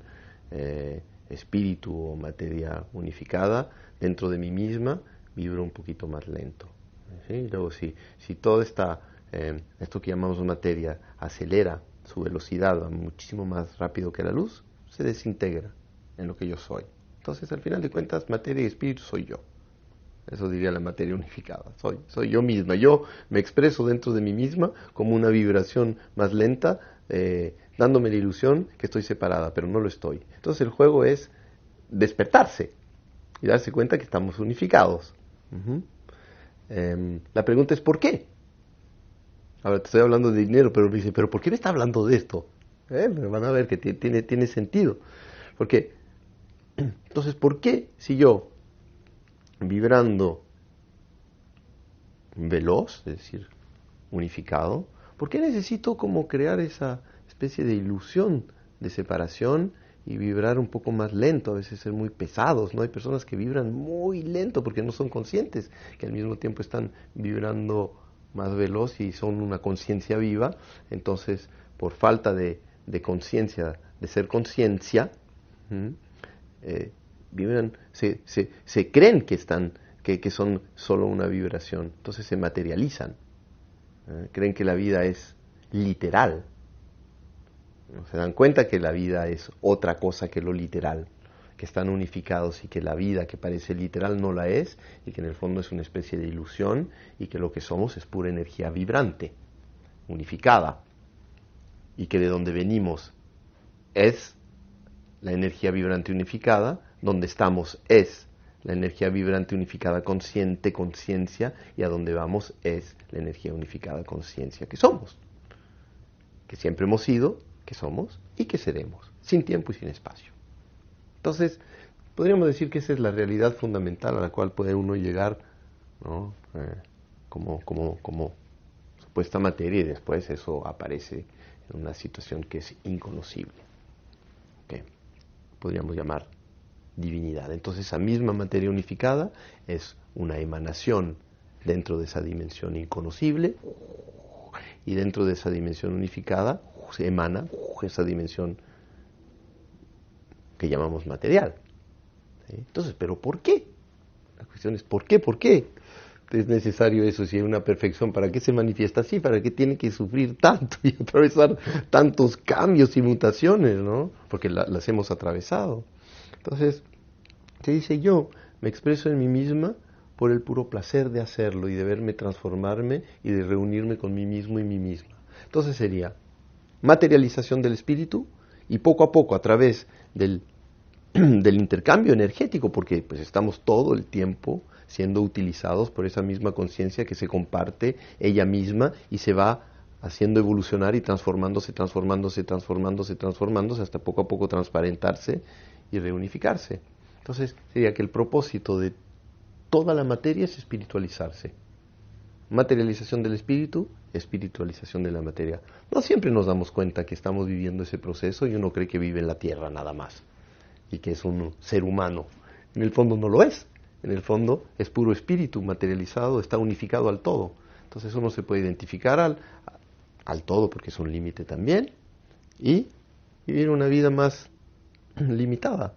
espíritu o materia unificada dentro de mí misma vibra un poquito más lento. ¿Sí? Luego si todo esto que llamamos materia acelera su velocidad, va muchísimo más rápido que la luz, se desintegra en lo que yo soy. Entonces al final de cuentas materia y espíritu soy yo. Eso diría la materia unificada. Soy yo misma. Yo me expreso dentro de mí misma como una vibración más lenta, dándome la ilusión que estoy separada, pero no lo estoy. Entonces el juego es despertarse y darse cuenta que estamos unificados. La pregunta es ¿por qué? Ahora te estoy hablando de dinero, pero me dice, ¿pero por qué me está hablando de esto? Van a ver que tiene sentido. Porque, entonces, ¿por qué si yo, vibrando veloz, es decir, unificado, ¿por qué necesito como crear esa especie de ilusión de separación y vibrar un poco más lento, a veces ser muy pesados, ¿no? Hay personas que vibran muy lento porque no son conscientes, que al mismo tiempo están vibrando más veloz y son una conciencia viva. Entonces, por falta de conciencia, de ser conciencia, vibran, se creen que son solo una vibración, entonces se materializan, creen que la vida es literal. ¿No? Se dan cuenta que la vida es otra cosa que lo literal, que están unificados y que la vida que parece literal no la es, y que en el fondo es una especie de ilusión, y que lo que somos es pura energía vibrante, unificada, y que de donde venimos es la energía vibrante unificada, donde estamos es la energía vibrante unificada consciente, conciencia, y a donde vamos es la energía unificada conciencia que somos, que siempre hemos sido, que somos y que seremos, sin tiempo y sin espacio. Entonces, podríamos decir que esa es la realidad fundamental a la cual puede uno llegar, ¿no? Como supuesta materia, y después eso aparece en una situación que es inconocible, que podríamos llamar divinidad. Entonces, esa misma materia unificada es una emanación dentro de esa dimensión inconocible, y dentro de esa dimensión unificada se emana esa dimensión que llamamos material. ¿Sí? Entonces, ¿pero por qué? La cuestión es ¿por qué? ¿Por qué es necesario eso? Si hay una perfección, ¿para qué se manifiesta así? ¿Para qué tiene que sufrir tanto y atravesar tantos cambios y mutaciones, ¿no? Porque las hemos atravesado. Entonces, se dice, yo me expreso en mí misma por el puro placer de hacerlo y de verme transformarme y de reunirme con mí mismo y mí misma. Entonces sería materialización del espíritu, y poco a poco a través del intercambio energético, porque pues estamos todo el tiempo siendo utilizados por esa misma conciencia que se comparte ella misma y se va haciendo evolucionar y transformándose hasta poco a poco transparentarse y reunificarse. Entonces sería que el propósito de toda la materia es espiritualizarse. Materialización del espíritu, espiritualización de la materia. No siempre nos damos cuenta que estamos viviendo ese proceso y uno cree que vive en la tierra nada más y que es un ser humano. En el fondo no lo es. En el fondo es puro espíritu materializado, está unificado al todo. Entonces uno se puede identificar al todo porque es un límite también y vivir una vida más limitada,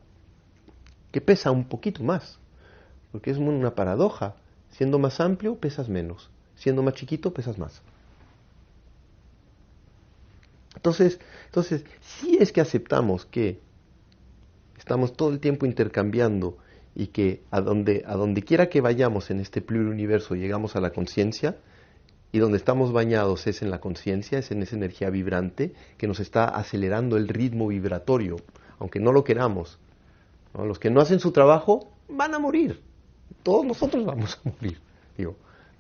que pesa un poquito más, porque es una paradoja. Siendo más amplio, pesas menos. Siendo más chiquito, pesas más. Entonces, si es que aceptamos que estamos todo el tiempo intercambiando y que a donde quiera que vayamos en este pluriuniverso llegamos a la conciencia, y donde estamos bañados es en la conciencia, es en esa energía vibrante que nos está acelerando el ritmo vibratorio, aunque no lo queramos, ¿no? Los que no hacen su trabajo van a morir. Todos nosotros vamos a morir.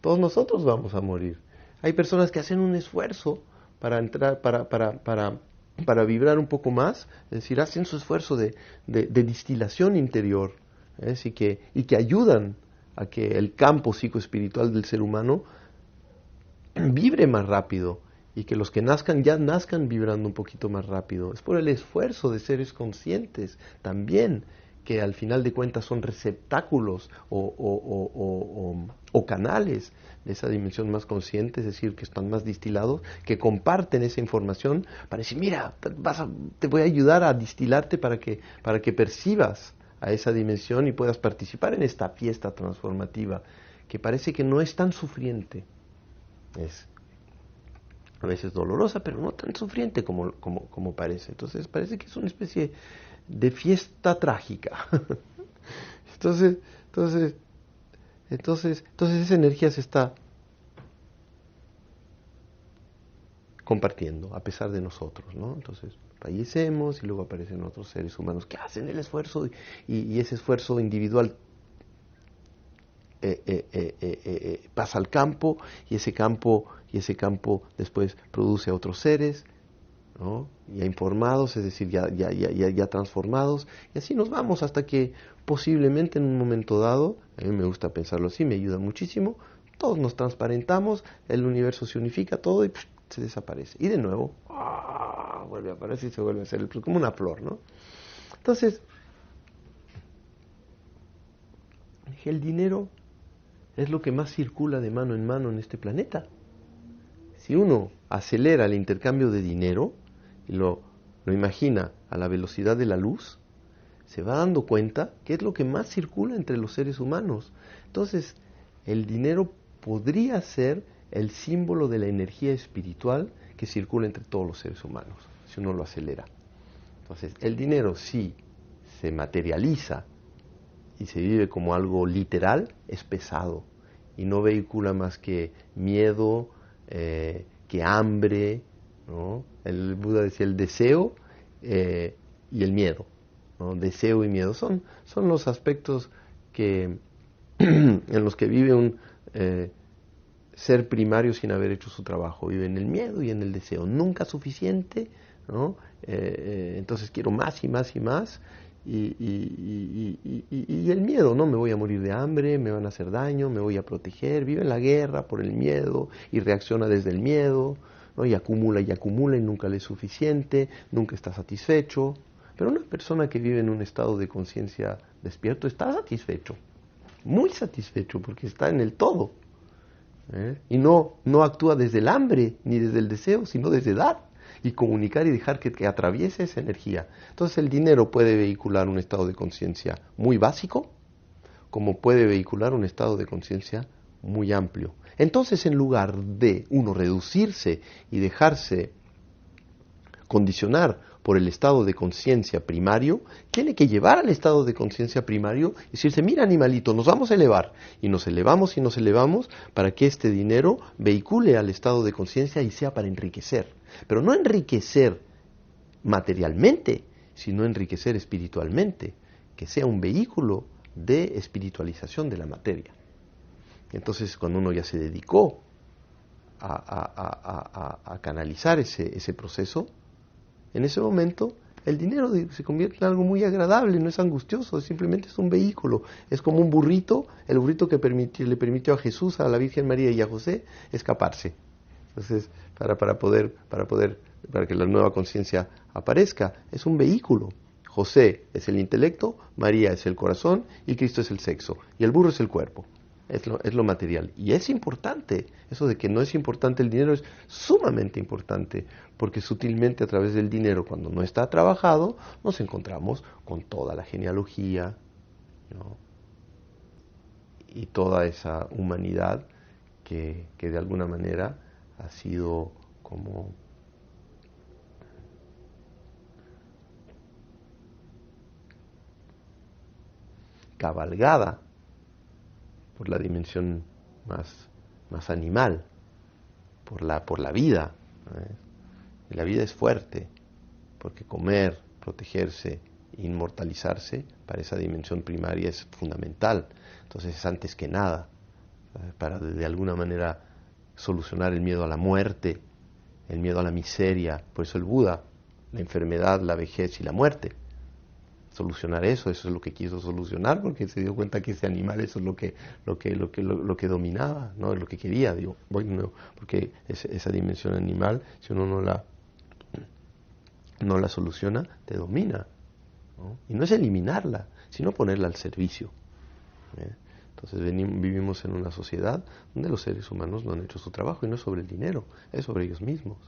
Todos nosotros vamos a morir. Hay personas que hacen un esfuerzo para entrar, para vibrar un poco más, es decir, hacen su esfuerzo de distilación interior, y que ayudan a que el campo psicoespiritual del ser humano vibre más rápido y que los que nazcan ya nazcan vibrando un poquito más rápido. Es por el esfuerzo de seres conscientes también, que al final de cuentas son receptáculos o canales de esa dimensión más consciente, es decir, que están más distilados, que comparten esa información para decir, mira, te voy a ayudar a distilarte para que percibas a esa dimensión y puedas participar en esta fiesta transformativa, que parece que no es tan sufriente. Es a veces dolorosa, pero no tan sufriente como parece. Entonces parece que es una especie de fiesta trágica. Entonces esa energía se está compartiendo a pesar de nosotros, ¿no? Entonces fallecemos y luego aparecen otros seres humanos que hacen el esfuerzo y ese esfuerzo individual pasa al campo y ese campo después produce a otros seres, ¿no? Ya informados, es decir, ya transformados, y así nos vamos hasta que posiblemente en un momento dado, a mí me gusta pensarlo así, me ayuda muchísimo, todos nos transparentamos, el universo se unifica todo y se desaparece. Y de nuevo, vuelve a aparecer y se vuelve a hacer como una flor, ¿no? Entonces, el dinero es lo que más circula de mano en este planeta. Si uno acelera el intercambio de dinero y lo imagina a la velocidad de la luz, se va dando cuenta que es lo que más circula entre los seres humanos. Entonces, el dinero podría ser el símbolo de la energía espiritual que circula entre todos los seres humanos, si uno lo acelera. Entonces, el dinero, si se materializa y se vive como algo literal, es pesado y no vehicula más que miedo, que hambre, ¿no? El Buda decía el deseo y el miedo, ¿no? Deseo y miedo son los aspectos que en los que vive un ser primario sin haber hecho su trabajo. Vive en el miedo y en el deseo, nunca suficiente, ¿no? Entonces quiero más y más y más. Y el miedo, ¿no? Me voy a morir de hambre, me van a hacer daño, me voy a proteger. Vive en la guerra por el miedo y reacciona desde el miedo, ¿no? Y acumula y nunca le es suficiente, nunca está satisfecho. Pero una persona que vive en un estado de conciencia despierto está satisfecho, muy satisfecho, porque está en el todo, y no actúa desde el hambre ni desde el deseo, sino desde dar y comunicar y dejar que atraviese esa energía. Entonces el dinero puede vehicular un estado de conciencia muy básico, como puede vehicular un estado de conciencia muy amplio. Entonces, en lugar de uno reducirse y dejarse condicionar por el estado de conciencia primario, tiene que llevar al estado de conciencia primario y decirse, mira animalito, nos vamos a elevar, y nos elevamos para que este dinero vehicule al estado de conciencia y sea para enriquecer. Pero no enriquecer materialmente, sino enriquecer espiritualmente, que sea un vehículo de espiritualización de la materia. Entonces, cuando uno ya se dedicó a canalizar ese proceso, en ese momento el dinero se convierte en algo muy agradable, no es angustioso, simplemente es un vehículo. Es como un burrito, el burrito que le permitió a Jesús, a la Virgen María y a José escaparse. Entonces, para que la nueva conciencia aparezca, es un vehículo. José es el intelecto, María es el corazón y Cristo es el sexo. Y el burro es el cuerpo. Es lo material. Y es importante. Eso de que no es importante el dinero es sumamente importante. Porque sutilmente a través del dinero, cuando no está trabajado, nos encontramos con toda la genealogía, ¿no? Y toda esa humanidad que de alguna manera ha sido como cabalgada por la dimensión más animal, por la vida, ¿eh? Y la vida es fuerte, porque comer, protegerse, inmortalizarse, para esa dimensión primaria es fundamental. Entonces es antes que nada, para de alguna manera solucionar el miedo a la muerte, el miedo a la miseria. Por eso el Buda, la enfermedad, la vejez y la muerte. Solucionar eso es lo que quiso solucionar, porque se dio cuenta que ese animal eso es lo que dominaba, no es lo que quería, digo, bueno, porque esa dimensión animal, si uno no la soluciona, te domina, ¿no? Y no es eliminarla, sino ponerla al servicio, ¿eh? Entonces vivimos en una sociedad donde los seres humanos no han hecho su trabajo, y no es sobre el dinero, es sobre ellos mismos.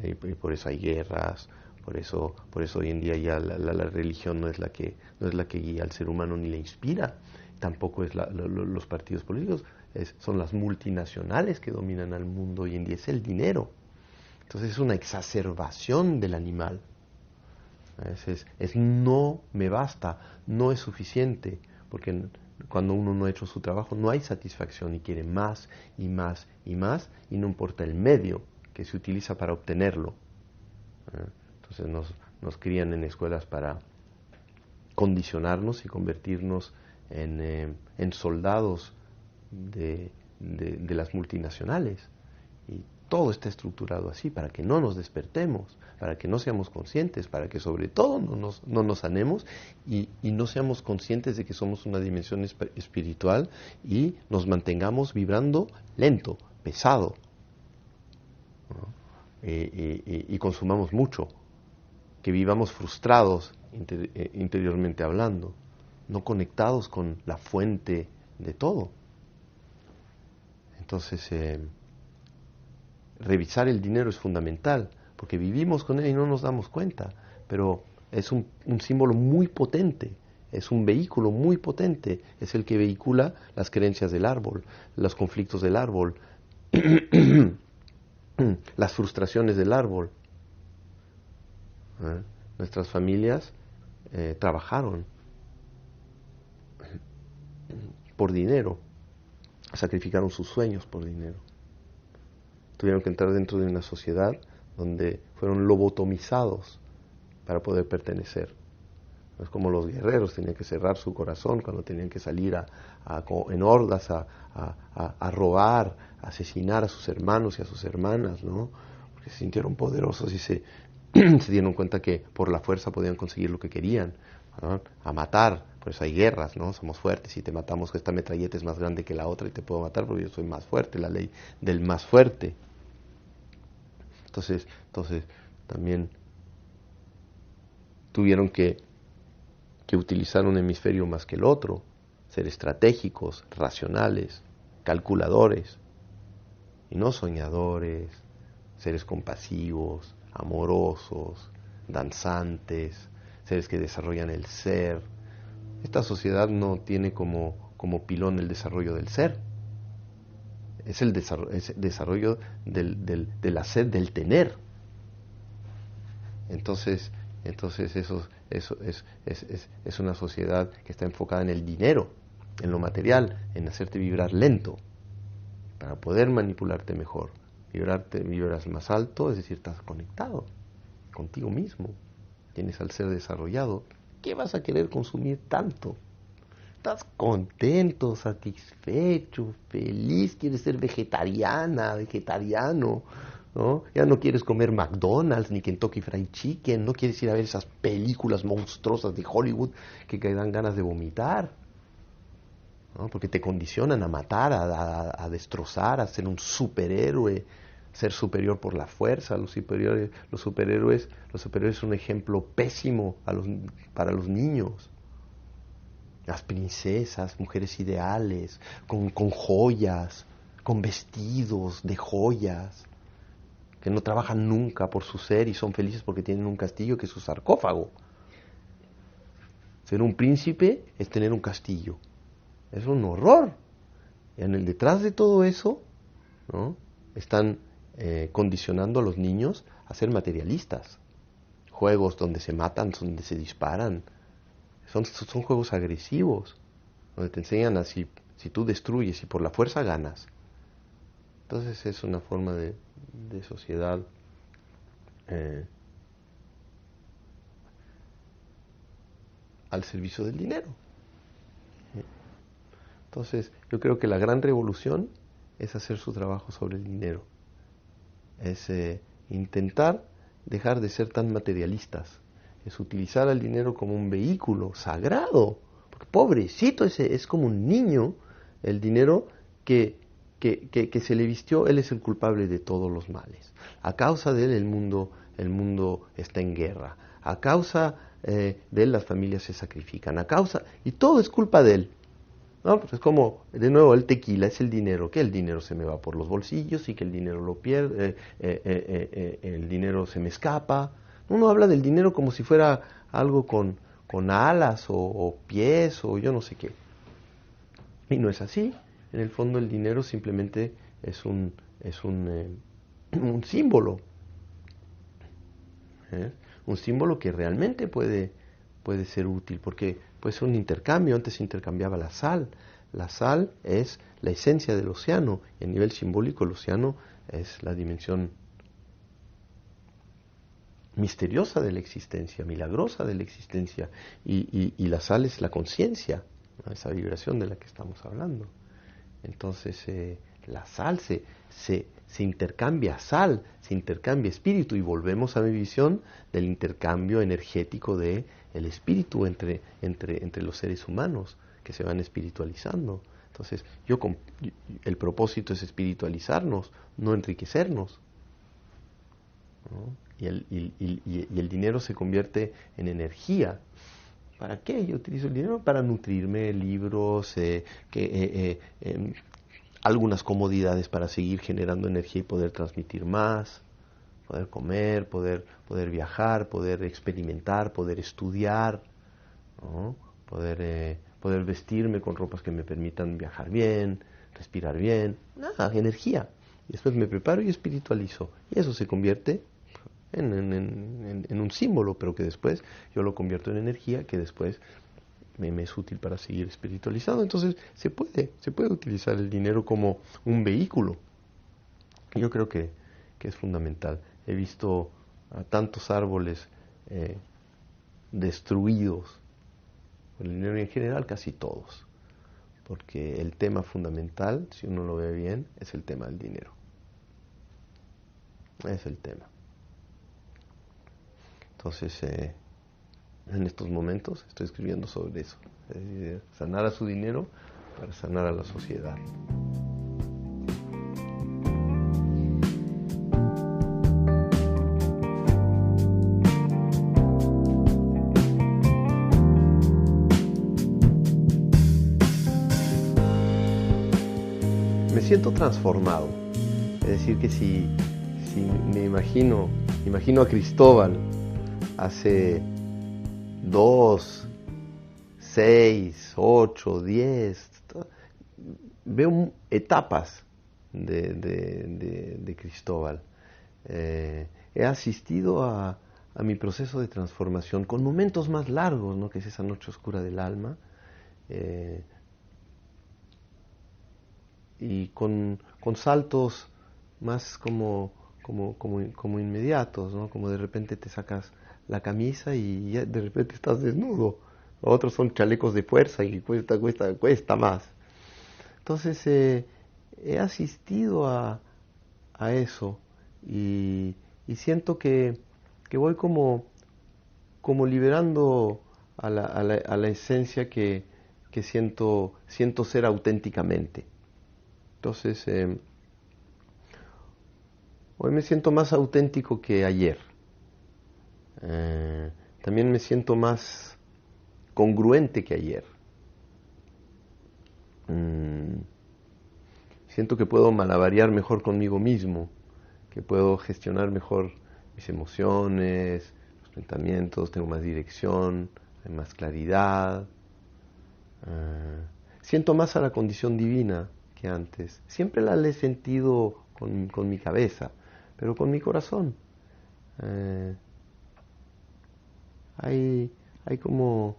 Y por eso hay guerras, por eso hoy en día ya la religión no es la que guía al ser humano ni le inspira, tampoco es los partidos políticos, son las multinacionales que dominan al mundo hoy en día, es el dinero. Entonces es una exacerbación del animal. Es no me basta, no es suficiente, porque cuando uno no ha hecho su trabajo no hay satisfacción y quiere más y más y más, y no importa el medio que se utiliza para obtenerlo. Entonces nos crían en escuelas para condicionarnos y convertirnos en soldados de las multinacionales. Y todo está estructurado así, para que no nos despertemos, para que no seamos conscientes, para que sobre todo no nos sanemos y no seamos conscientes de que somos una dimensión espiritual y nos mantengamos vibrando lento, pesado, ¿no? Y consumamos mucho, que vivamos frustrados interiormente hablando, no conectados con la fuente de todo. Entonces, revisar el dinero es fundamental, porque vivimos con él y no nos damos cuenta, pero es un símbolo muy potente, es un vehículo muy potente, es el que vehicula las creencias del árbol, los conflictos del árbol, las frustraciones del árbol. Nuestras familias trabajaron por dinero, sacrificaron sus sueños por dinero. Tuvieron que entrar dentro de una sociedad donde fueron lobotomizados para poder pertenecer. Es como los guerreros tenían que cerrar su corazón cuando tenían que salir en hordas a robar, a asesinar a sus hermanos y a sus hermanas, ¿no? Porque se sintieron poderosos y se dieron cuenta que por la fuerza podían conseguir lo que querían, ¿no? A matar. Por eso hay guerras, ¿no? Somos fuertes y te matamos, que esta metralleta es más grande que la otra y te puedo matar porque yo soy más fuerte, la ley del más fuerte. Entonces también tuvieron que utilizar un hemisferio más que el otro, ser estratégicos, racionales, calculadores, y no soñadores, seres compasivos, amorosos, danzantes, seres que desarrollan el ser. Esta sociedad no tiene como pilón el desarrollo del ser, es el desarrollo del hacer, del tener. Entonces eso es una sociedad que está enfocada en el dinero, en lo material, en hacerte vibrar lento, para poder manipularte mejor. Vibras más alto, es decir, estás conectado contigo mismo, tienes al ser desarrollado. ¿Qué vas a querer consumir tanto? Estás contento, satisfecho, feliz, quieres ser vegetariano, ¿no? Ya no quieres comer McDonald's ni Kentucky Fried Chicken, no quieres ir a ver esas películas monstruosas de Hollywood que dan ganas de vomitar. ¿no? Porque te condicionan a matar, a destrozar, a ser un superhéroe, ser superior por la fuerza. Los superhéroes son un ejemplo pésimo para los niños. Las princesas, mujeres ideales, con joyas, con vestidos de joyas, que no trabajan nunca por su ser y son felices porque tienen un castillo que es su sarcófago. Ser un príncipe es tener un castillo. Es un horror. Detrás de todo eso, ¿no? Están condicionando a los niños a ser materialistas. Juegos donde se matan, donde se disparan. Son juegos agresivos, donde te enseñan a si tú destruyes y por la fuerza ganas. Entonces es una forma de sociedad al servicio del dinero. Entonces yo creo que la gran revolución es hacer su trabajo sobre el dinero. Es intentar dejar de ser tan materialistas. Es utilizar al dinero como un vehículo sagrado. Porque pobrecito, es como un niño. El dinero que se le vistió, él es el culpable de todos los males. A causa de él el mundo está en guerra. A causa de él las familias se sacrifican. Y todo es culpa de él. ¿No? Pues es como, de nuevo, el tequila es el dinero, que el dinero se me va por los bolsillos y que el dinero lo pierde, el dinero se me escapa. Uno habla del dinero como si fuera algo con alas o pies o yo no sé qué. Y no es así. En el fondo el dinero simplemente es un símbolo. Un símbolo que realmente puede ser útil, porque puede ser un intercambio. Antes se intercambiaba la sal. La sal es la esencia del océano, y a nivel simbólico el océano es la dimensión misteriosa de la existencia, milagrosa de la existencia, y la sal es la conciencia, ¿no? Esa vibración de la que estamos hablando. Entonces la sal se intercambia sal, se intercambia espíritu, y volvemos a mi visión del intercambio energético de el espíritu entre los seres humanos que se van espiritualizando. Entonces el propósito es espiritualizarnos, no enriquecernos, ¿no? Y el dinero se convierte en energía. ¿Para qué yo utilizo el dinero? Para nutrirme, libros, algunas comodidades para seguir generando energía y poder transmitir más, poder comer, poder viajar, poder experimentar, poder estudiar, ¿no? Poder vestirme con ropas que me permitan viajar bien, respirar bien, nada, energía. Y después me preparo y espiritualizo. Y eso se convierte en un símbolo, pero que después yo lo convierto en energía, que después me es útil para seguir espiritualizando. Entonces se puede utilizar el dinero como un vehículo. Yo creo que es fundamental. He visto a tantos árboles destruidos por el dinero, y en general casi todos, porque el tema fundamental, si uno lo ve bien, es el tema del dinero. Es el tema. Entonces, en estos momentos estoy escribiendo sobre eso, es decir, sanar a su dinero para sanar a la sociedad. Me siento transformado, es decir, que si me imagino a Cristóbal hace 2, 6, 8, 10, veo etapas de Cristóbal. He asistido a mi proceso de transformación con momentos más largos, ¿no? Que es esa noche oscura del alma, y con saltos más como inmediatos, ¿no? Como de repente te sacas la camisa y ya de repente estás desnudo. Otros son chalecos de fuerza y cuesta más. Entonces he asistido a eso, y siento que voy como liberando a la esencia que que siento ser auténticamente. Entonces, hoy me siento más auténtico que ayer. También me siento más congruente que ayer. Siento que puedo malabarear mejor conmigo mismo, que puedo gestionar mejor mis emociones, los pensamientos, tengo más dirección, hay más claridad. Siento más a la condición divina que antes. Siempre la he sentido con mi cabeza, pero con mi corazón. Hay como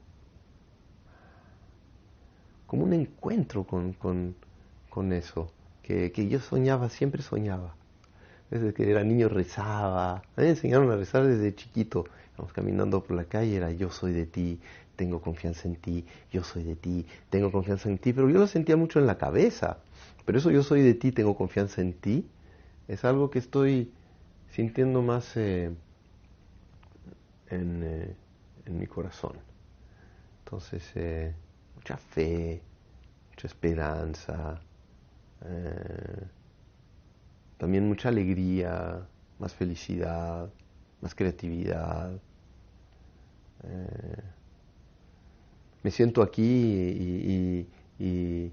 un encuentro con eso, que yo soñaba, siempre soñaba. Desde que era niño rezaba. A mí me enseñaron a rezar desde chiquito. Vamos caminando por la calle, era yo soy de ti, tengo confianza en ti, yo soy de ti, tengo confianza en ti. Pero yo lo sentía mucho en la cabeza. Pero eso yo soy de ti, tengo confianza en ti, es algo que estoy sintiendo más en mi corazón. Entonces, mucha fe, mucha esperanza, también mucha alegría, más felicidad, más creatividad. Me siento aquí y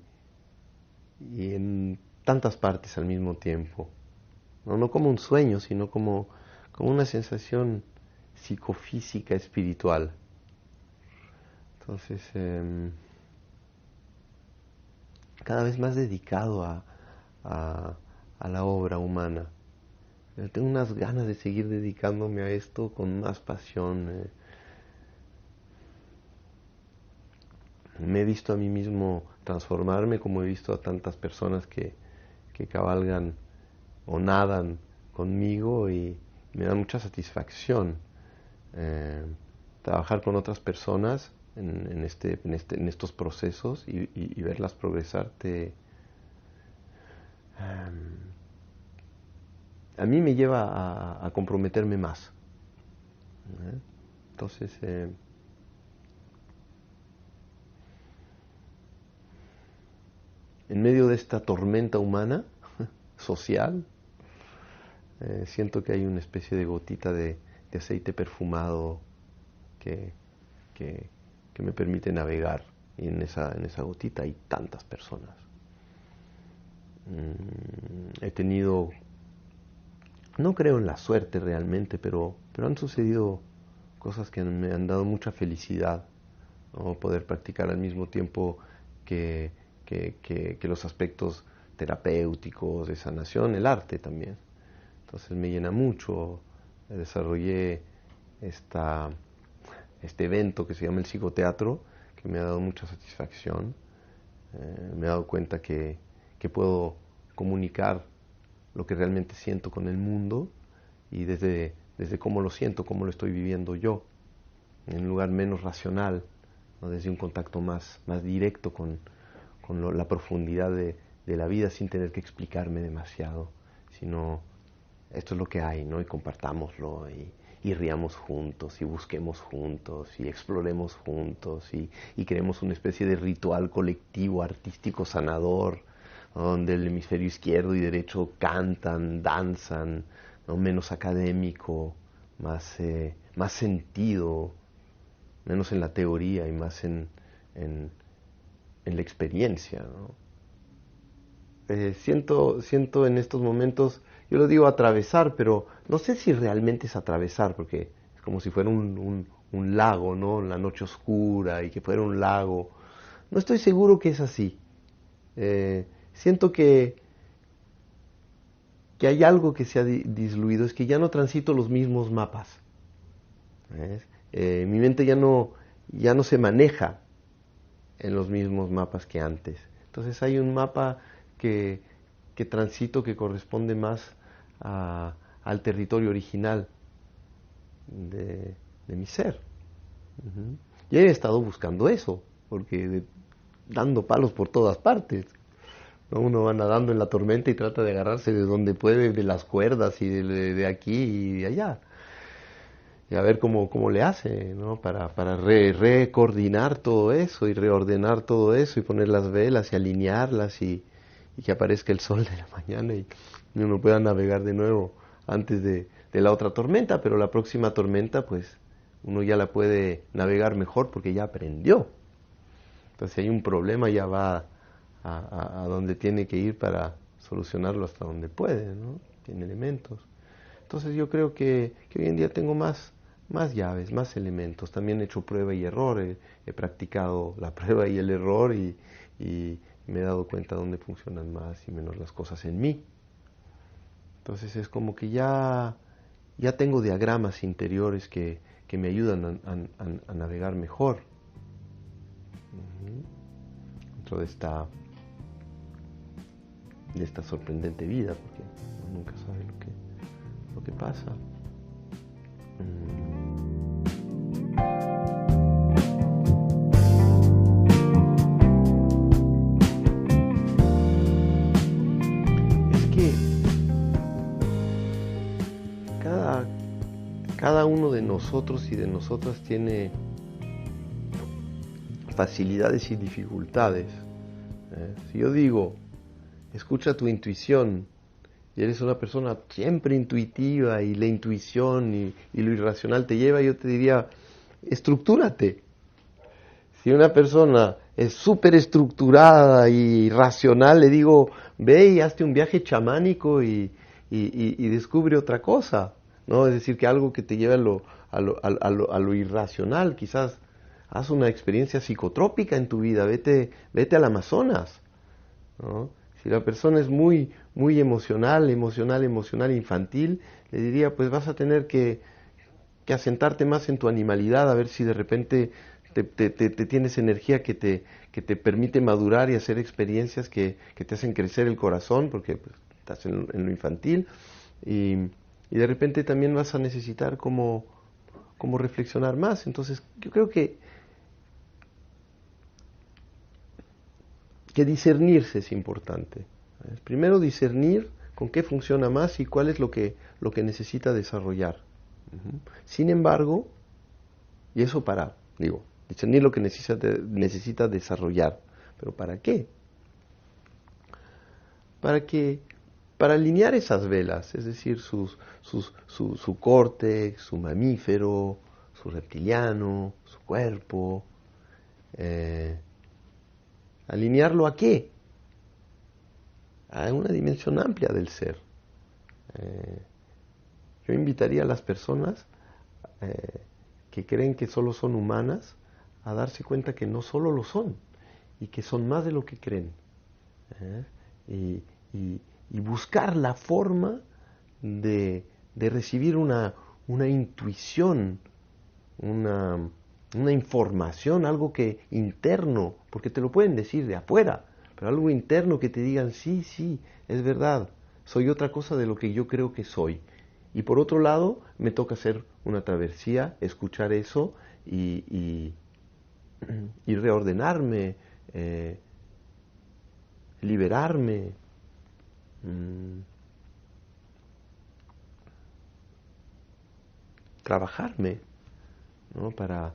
en tantas partes al mismo tiempo. No como un sueño, sino como una sensación psicofísica, espiritual. Entonces, cada vez más dedicado a la obra humana. Tengo unas ganas de seguir dedicándome a esto con más pasión. Me he visto a mí mismo transformarme como he visto a tantas personas que cabalgan o nadan conmigo y me da mucha satisfacción trabajar con otras personas en estos procesos y verlas progresar a mí me lleva a comprometerme más. Entonces, en medio de esta tormenta humana, social, siento que hay una especie de gotita de aceite perfumado que me permite navegar. Y en esa gotita hay tantas personas. He tenido, no creo en la suerte realmente, pero han sucedido cosas que me han dado mucha felicidad, ¿no? Poder practicar al mismo tiempo que los aspectos terapéuticos, de sanación, el arte también. Entonces me llena mucho. Desarrollé este evento que se llama el psicoteatro, que me ha dado mucha satisfacción. Me he dado cuenta que puedo comunicar lo que realmente siento con el mundo y desde cómo lo siento, cómo lo estoy viviendo yo, en un lugar menos racional, ¿no? Desde un contacto más directo con la profundidad de la vida sin tener que explicarme demasiado, sino esto es lo que hay, ¿no? Y compartámoslo y riamos juntos y busquemos juntos y exploremos juntos y creemos una especie de ritual colectivo, artístico, sanador, ¿no? Donde el hemisferio izquierdo y derecho cantan, danzan, ¿no? Menos académico, más sentido, menos en la teoría y más en la experiencia, ¿no? Siento en estos momentos, yo lo digo atravesar, pero no sé si realmente es atravesar, porque es como si fuera un lago, ¿no? La noche oscura y que fuera un lago. No estoy seguro que es así. Siento que hay algo que se ha disluido, es que ya no transito los mismos mapas. Mi mente ya no se maneja en los mismos mapas que antes. Entonces hay un mapa que transito que corresponde más al territorio original de mi ser. Y he estado buscando eso, porque dando palos por todas partes, ¿no? Uno va nadando en la tormenta y trata de agarrarse de donde puede, de las cuerdas y de aquí y de allá. y a ver cómo le hace, ¿no? Para recoordinar todo eso y reordenar todo eso y poner las velas y alinearlas y que aparezca el sol de la mañana y uno pueda navegar de nuevo antes de la otra tormenta, pero la próxima tormenta pues uno ya la puede navegar mejor porque ya aprendió. Entonces si hay un problema ya va a donde tiene que ir para solucionarlo hasta donde puede, ¿no? Tiene elementos. Entonces yo creo que hoy en día tengo más llaves, más elementos. También he hecho prueba y error, he practicado la prueba y el error y me he dado cuenta dónde funcionan más y menos las cosas en mí. Entonces es como que ya tengo diagramas interiores que me ayudan a navegar mejor dentro de esta sorprendente vida, porque uno nunca sabe lo que pasa. Es que cada uno de nosotros y de nosotras tiene facilidades y dificultades. Si yo digo, escucha tu intuición, y eres una persona siempre intuitiva y la intuición y lo irracional te lleva, yo te diría, estructúrate. Si una persona es súper estructurada y racional, le digo, ve y hazte un viaje chamánico y descubre otra cosa, ¿no? Es decir, que algo que te lleve a lo irracional, quizás haz una experiencia psicotrópica en tu vida, vete al Amazonas, ¿no? Si la persona es muy emocional, infantil, le diría, pues vas a tener que asentarte más en tu animalidad, a ver si de repente te tienes energía que te permite madurar y hacer experiencias que te hacen crecer el corazón, porque pues, estás en lo infantil, y de repente también vas a necesitar como reflexionar más. Entonces yo creo que discernirse es importante. Primero discernir con qué funciona más y cuál es lo que necesita desarrollar. Sin embargo, y eso discernir lo que necesita desarrollar. ¿Pero para qué? Para alinear esas velas, es decir, su córtex, su mamífero, su reptiliano, su cuerpo. ¿Alinearlo a qué? A una dimensión amplia del ser. Yo invitaría a las personas que creen que solo son humanas a darse cuenta que no solo lo son y que son más de lo que creen. Y buscar la forma de recibir una intuición, una información, algo que interno, porque te lo pueden decir de afuera, pero algo interno que te digan, sí, es verdad, soy otra cosa de lo que yo creo que soy. Y por otro lado, me toca hacer una travesía, escuchar eso y reordenarme, liberarme, trabajarme, ¿no? Para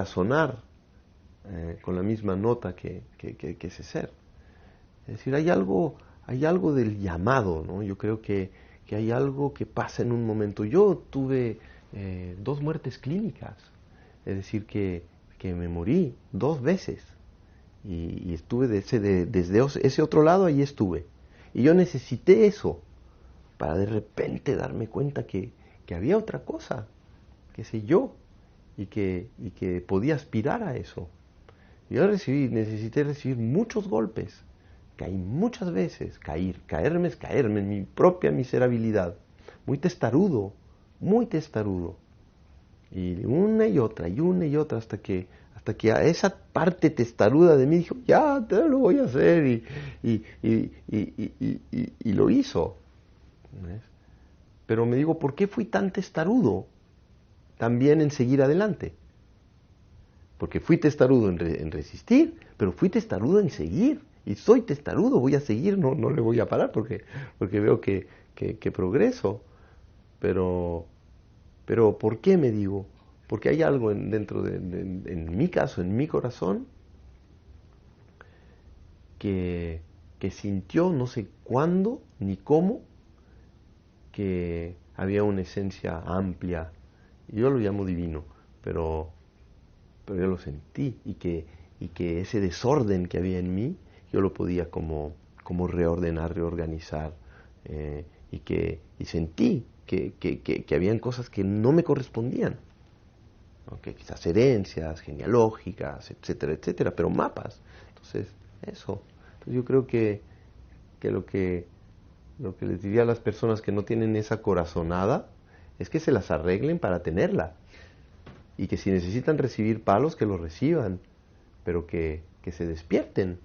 sonar con la misma nota que ese ser. Es decir, hay algo del llamado, ¿no? Yo creo que hay algo que pasa en un momento. Yo tuve 2 muertes clínicas, es decir, que me morí 2 veces y estuve desde ese otro lado, ahí estuve. Y yo necesité eso para de repente darme cuenta que había otra cosa, qué sé yo, y que podía aspirar a eso. Yo necesité recibir muchos golpes, caí muchas veces, caerme es caerme en mi propia miserabilidad, muy testarudo, y una y otra, hasta que a esa parte testaruda de mí dijo, ya, te lo voy a hacer, y lo hizo. ¿Ves? Pero me digo, ¿por qué fui tan testarudo también en seguir adelante? Porque fui testarudo en resistir, pero fui testarudo en seguir. Y soy testarudo, voy a seguir, no le voy a parar porque veo que progreso. Pero Pero ¿por qué me digo? Porque hay algo dentro en mi caso, en mi corazón, que sintió, no sé cuándo ni cómo, que había una esencia amplia. Yo lo llamo divino, pero yo lo sentí, y que ese desorden que había en mí, yo lo podía como reordenar, reorganizar, y sentí que habían cosas que no me correspondían, ¿no? Que quizás herencias genealógicas, etcétera, etcétera, pero mapas. Entonces, eso. Entonces yo creo que lo que les diría a las personas que no tienen esa corazonada es que se las arreglen para tenerla, y que si necesitan recibir palos, que los reciban, pero que se despierten,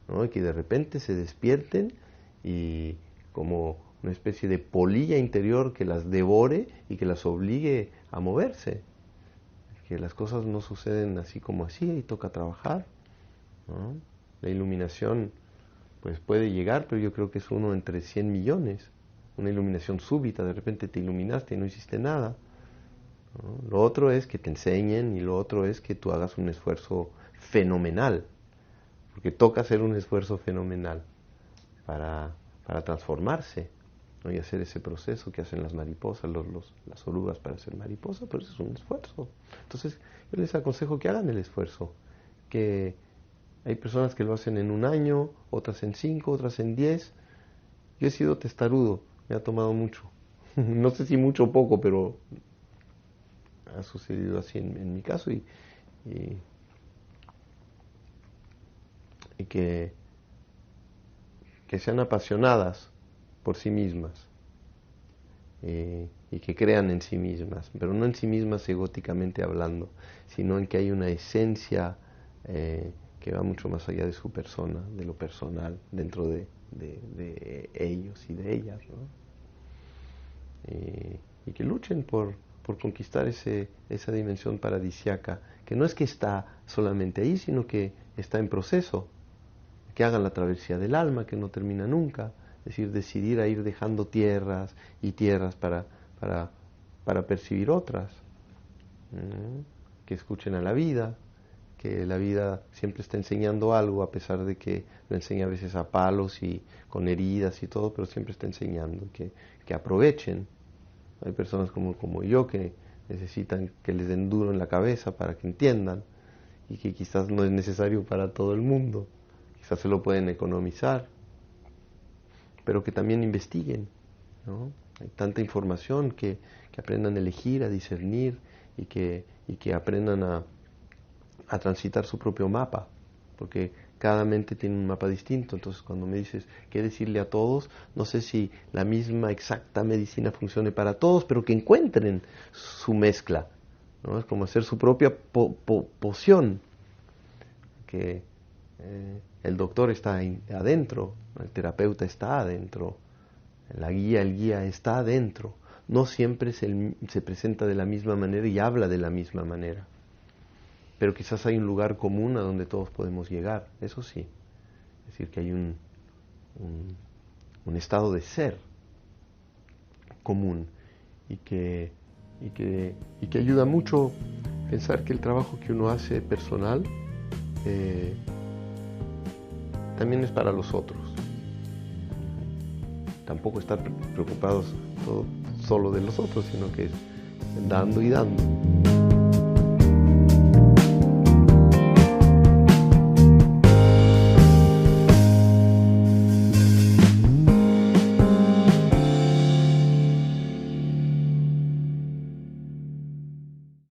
¿no? Y que de repente se despierten, y como una especie de polilla interior que las devore y que las obligue a moverse. Que las cosas no suceden así como así, y toca trabajar, ¿no? La iluminación pues puede llegar, pero yo creo que es uno entre 100 millones. Una iluminación súbita, de repente te iluminaste y no hiciste nada, ¿no? Lo otro es que te enseñen, y lo otro es que tú hagas un esfuerzo fenomenal, porque toca hacer un esfuerzo fenomenal para transformarse, ¿no? Y hacer ese proceso que hacen las mariposas, las orugas para ser mariposa, pero eso es un esfuerzo. Entonces yo les aconsejo que hagan el esfuerzo, que hay personas que lo hacen en 1 año, otras en 5, otras en 10. Yo he sido testarudo, me ha tomado mucho. No sé si mucho o poco, pero ha sucedido así en mi caso, y que sean apasionadas por sí mismas, y que crean en sí mismas, pero no en sí mismas egóticamente hablando, sino en que hay una esencia que va mucho más allá de su persona, de lo personal, dentro de ellos y de ellas, ¿no? Y que luchen por conquistar esa dimensión paradisiaca, que no es que está solamente ahí, sino que está en proceso, que hagan la travesía del alma, que no termina nunca, es decir, decidir a ir dejando tierras y tierras para percibir otras, que escuchen a la vida, que la vida siempre está enseñando algo, a pesar de que lo enseña a veces a palos y con heridas y todo, pero siempre está enseñando, que aprovechen. Hay personas como yo que necesitan que les den duro en la cabeza para que entiendan, y que quizás no es necesario para todo el mundo, quizás se lo pueden economizar, pero que también investiguen, ¿no? Hay tanta información, que aprendan a elegir, a discernir, y que aprendan a transitar su propio mapa, porque cada mente tiene un mapa distinto. Entonces, cuando me dices qué decirle a todos, no sé si la misma exacta medicina funcione para todos, pero que encuentren su mezcla, ¿no? Es como hacer su propia poción, que el doctor está adentro, el terapeuta está adentro, el guía está adentro. No siempre se presenta de la misma manera y habla de la misma manera, pero quizás hay un lugar común a donde todos podemos llegar, eso sí. Es decir, que hay un estado de ser común, y que ayuda mucho pensar que el trabajo que uno hace personal también es para los otros. Tampoco estar preocupados solo de los otros, sino que es dando y dando.